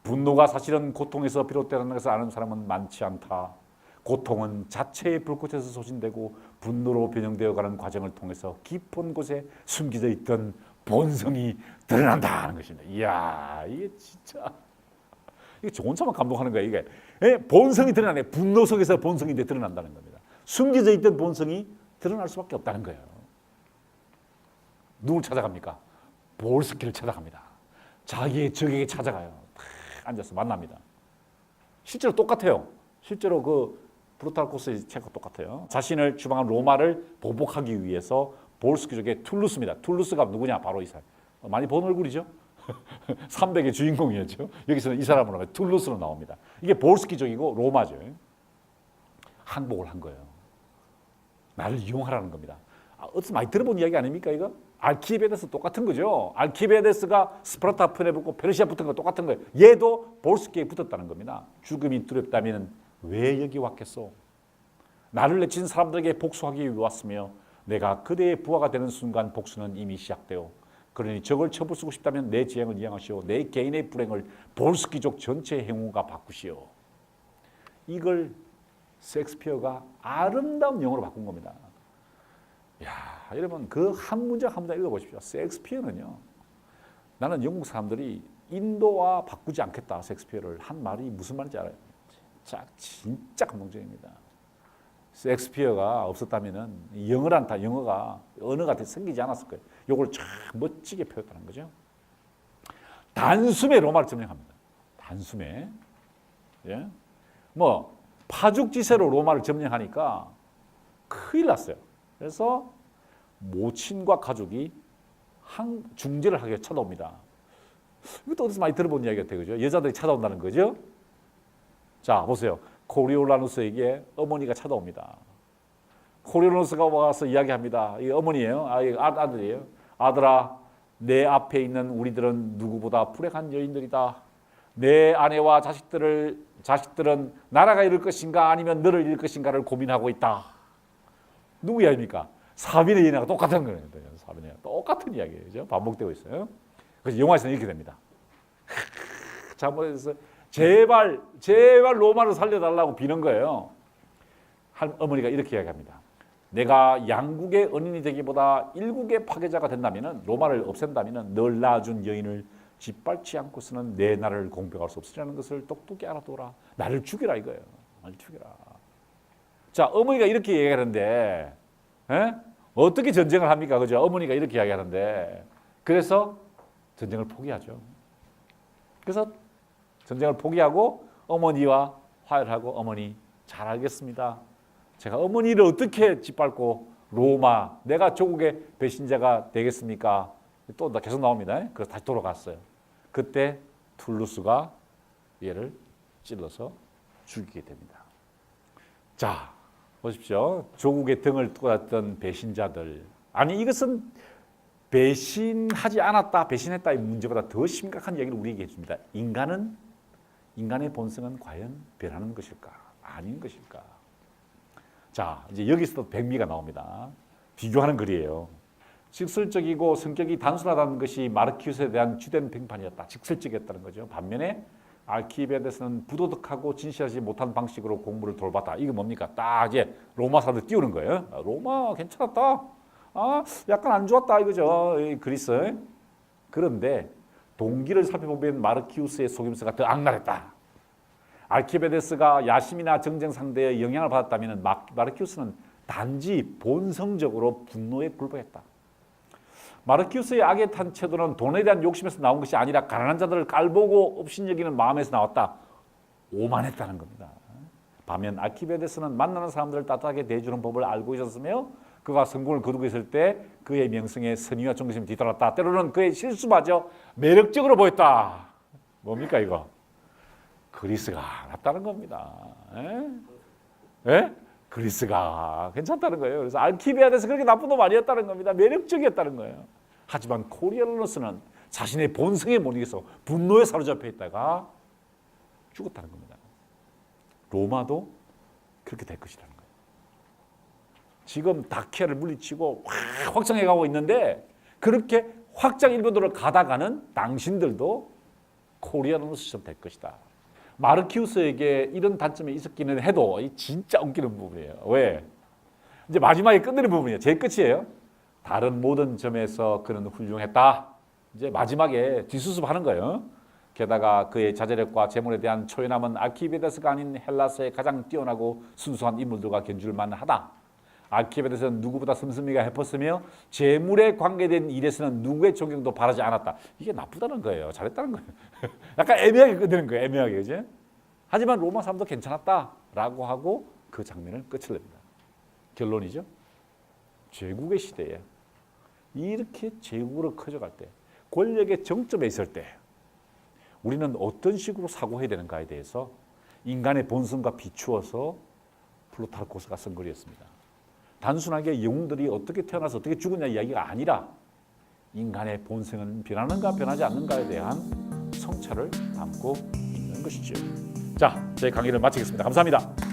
분노가 사실은 고통에서 비롯되는 것을 아는 사람은 많지 않다. 고통은 자체의 불꽃에서 소진되고 분노로 변형되어가는 과정을 통해서 깊은 곳에 숨겨져 있던 본성이 드러난다 하는 것입니다. 이야, 이게 진짜 이게 저 혼자만 감동하는 거예요. 이게 본성이 드러나네. 분노 속에서 본성이 드러난다는 겁니다. 숨겨져 있던 본성이 드러날 수밖에 없다는 거예요. 누굴 찾아갑니까? 볼스키를 찾아갑니다. 자기의 적에게 찾아가요. 탁 앉아서 만납니다. 실제로 똑같아요. 실제로 그 프루타르코스의 책과 똑같아요. 자신을 주방한 로마를 보복하기 위해서 볼스키족의 툴루스입니다. 툴루스가 누구냐? 바로 이 사람. 많이 본 얼굴이죠? 300의 주인공이었죠. 여기서는 이 사람으로 툴루스로 나옵니다. 이게 볼스키족이고 로마죠. 항복을 한 거예요. 나를 이용하라는 겁니다. 어디서 많이 들어본 이야기 아닙니까 이거? 알키비아데스 똑같은 거죠. 알키비아데스가 스파르타 편에 붙고 페르시아 붙은 거 똑같은 거예요. 얘도 볼스키에 붙었다는 겁니다. 죽음이 두렵다면 왜 여기 왔겠소? 나를 내친 사람들에게 복수하기 위해 왔으며 내가 그대의 부하가 되는 순간 복수는 이미 시작되어 그러니 적을 쳐부수고 싶다면 내 재앙을 이행하시오. 내 개인의 불행을 볼스키족 전체의 행운과 바꾸시오. 이걸 셰익스피어가 아름다운 영어로 바꾼 겁니다. 야, 여러분 그 한 문장 한 문장 읽어보십시오. 셰익스피어는요. 나는 영국 사람들이 인도와 바꾸지 않겠다. 셰익스피어를 한 말이 무슨 말인지 알아요? 진짜 감동적입니다. 셰익스피어가 없었다면은 영어가 언어가 생기지 않았을 거예요. 이걸 참 멋지게 표현했다는 거죠. 단숨에 로마를 점령합니다. 단숨에. 예? 뭐 파죽지세로 로마를 점령하니까 큰일 났어요. 그래서 모친과 가족이 중재를 하게 찾아옵니다. 이것도 어디서 많이 들어본 이야기 같아요. 그죠? 여자들이 찾아온다는 거죠. 자, 보세요. 코리올라누스에게 어머니가 찾아옵니다. 코리올라누스가 와서 이야기합니다. 이 어머니예요. 아들이에요. 아들아, 내 앞에 있는 우리들은 누구보다 불행한 여인들이다. 내 아내와 자식들은 나라가 이룰 것인가 아니면 너를 이룰 것인가를 고민하고 있다. 누구 이야기입니까? 사빈의 연애가 똑같은 거예요. 사빈의 연애 똑같은 이야기죠. 반복되고 있어요. 그래서 영화에서는 이렇게 됩니다. 잘못해서 제발 로마를 살려달라고 비는 거예요. 어머니가 이렇게 이야기합니다. 내가 양국의 은인이 되기보다 일국의 파괴자가 된다면 로마를 없앤다면 널 낳아준 여인을 짓밟지 않고서는 내 나라를 공백할 수 없으리라는 것을 똑똑히 알아둬라. 나를 죽여라 이거예요. 나를 죽여라. 자, 어머니가 이렇게 얘기하는데 어떻게 전쟁을 합니까? 그죠? 어머니가 이렇게 이야기하는데 그래서 전쟁을 포기하죠. 그래서 전쟁을 포기하고 어머니와 화해하고 어머니 잘 알겠습니다. 제가 어머니를 어떻게 짓밟고 로마 내가 조국의 배신자가 되겠습니까? 또 계속 나옵니다. 그래서 다시 돌아갔어요. 그때 툴루스가 얘를 찔러서 죽이게 됩니다. 자, 보십시오. 조국의 등을 뚫었던 배신자들. 아니 이것은 배신하지 않았다, 배신했다 이 문제보다 더 심각한 이야기를 우리에게 해줍니다. 인간의 본성은 과연 변하는 것일까? 아닌 것일까? 자, 이제 여기서도 백미가 나옵니다. 비교하는 글이에요. 직설적이고 성격이 단순하다는 것이 마르키우스에 대한 주된 평판이었다. 직설적이었다는 거죠. 반면에 알키비아데스는 부도덕하고 진실하지 못한 방식으로 공부를 돌봤다. 이게 뭡니까? 딱 이제 로마 사람들 띄우는 거예요. 로마 괜찮았다. 약간 안 좋았다 이거죠. 그리스. 그런데 동기를 살펴보면 마르키우스의 속임수가 더 악랄했다. 알키비아데스가 야심이나 정쟁 상대의 영향을 받았다면 마르키우스는 단지 본성적으로 분노에 굴복했다. 마르키우스의 악에 탄 태도는 돈에 대한 욕심에서 나온 것이 아니라 가난한 자들을 깔보고 업신여기는 마음에서 나왔다. 오만했다는 겁니다. 반면 알키비아데스는 만나는 사람들을 따뜻하게 대해주는 법을 알고 있었으며 그가 성공을 거두고 있을 때 그의 명성에 선의와 존경심이 뒤돌았다. 때로는 그의 실수마저 매력적으로 보였다. 뭡니까 이거? 그리스가 낫다는 겁니다. 그리스가 괜찮다는 거예요. 그래서 알키비아데스 그렇게 나쁜 놈 아니었다는 겁니다. 매력적이었다는 거예요. 하지만 코리올라누스는 자신의 본성에 못 이겨서 분노에 사로잡혀 있다가 죽었다는 겁니다. 로마도 그렇게 될 것이라는 거예요. 지금 다키아를 물리치고 확 확장해가고 있는데 그렇게 확장 일본도를 가다가는 당신들도 코리아노 시점 될 것이다. 마르키우스에게 이런 단점이 있었기는 해도 진짜 엉키는 부분이에요. 왜? 이제 마지막에 끝내는 부분이에요. 제일 끝이에요. 다른 모든 점에서 그는 훌륭했다. 이제 마지막에 뒷수습하는 거예요. 게다가 그의 자제력과 재물에 대한 초연함은 알키비데스가 아닌 헬라스의 가장 뛰어나고 순수한 인물들과 견줄 만하다. 알키비데스는 누구보다 씀씀이가 해뻤으며 재물에 관계된 일에서는 누구의 존경도 바라지 않았다. 이게 나쁘다는 거예요. 잘했다는 거예요. 약간 애매하게 끝내는 거예요. 애매하게, 그지? 하지만 로마 사람도 괜찮았다라고 하고 그 장면을 끝을 냅니다. 결론이죠. 제국의 시대에 이렇게 제국으로 커져갈 때, 권력의 정점에 있을 때 우리는 어떤 식으로 사고해야 되는가에 대해서 인간의 본성과 비추어서 플루타르코스가 쓴 글이었습니다. 단순하게 영웅들이 어떻게 태어나서 어떻게 죽었냐 이야기가 아니라 인간의 본성은 변하는가 변하지 않는가에 대한 성찰을 담고 있는 것이죠. 자, 제 강의를 마치겠습니다. 감사합니다.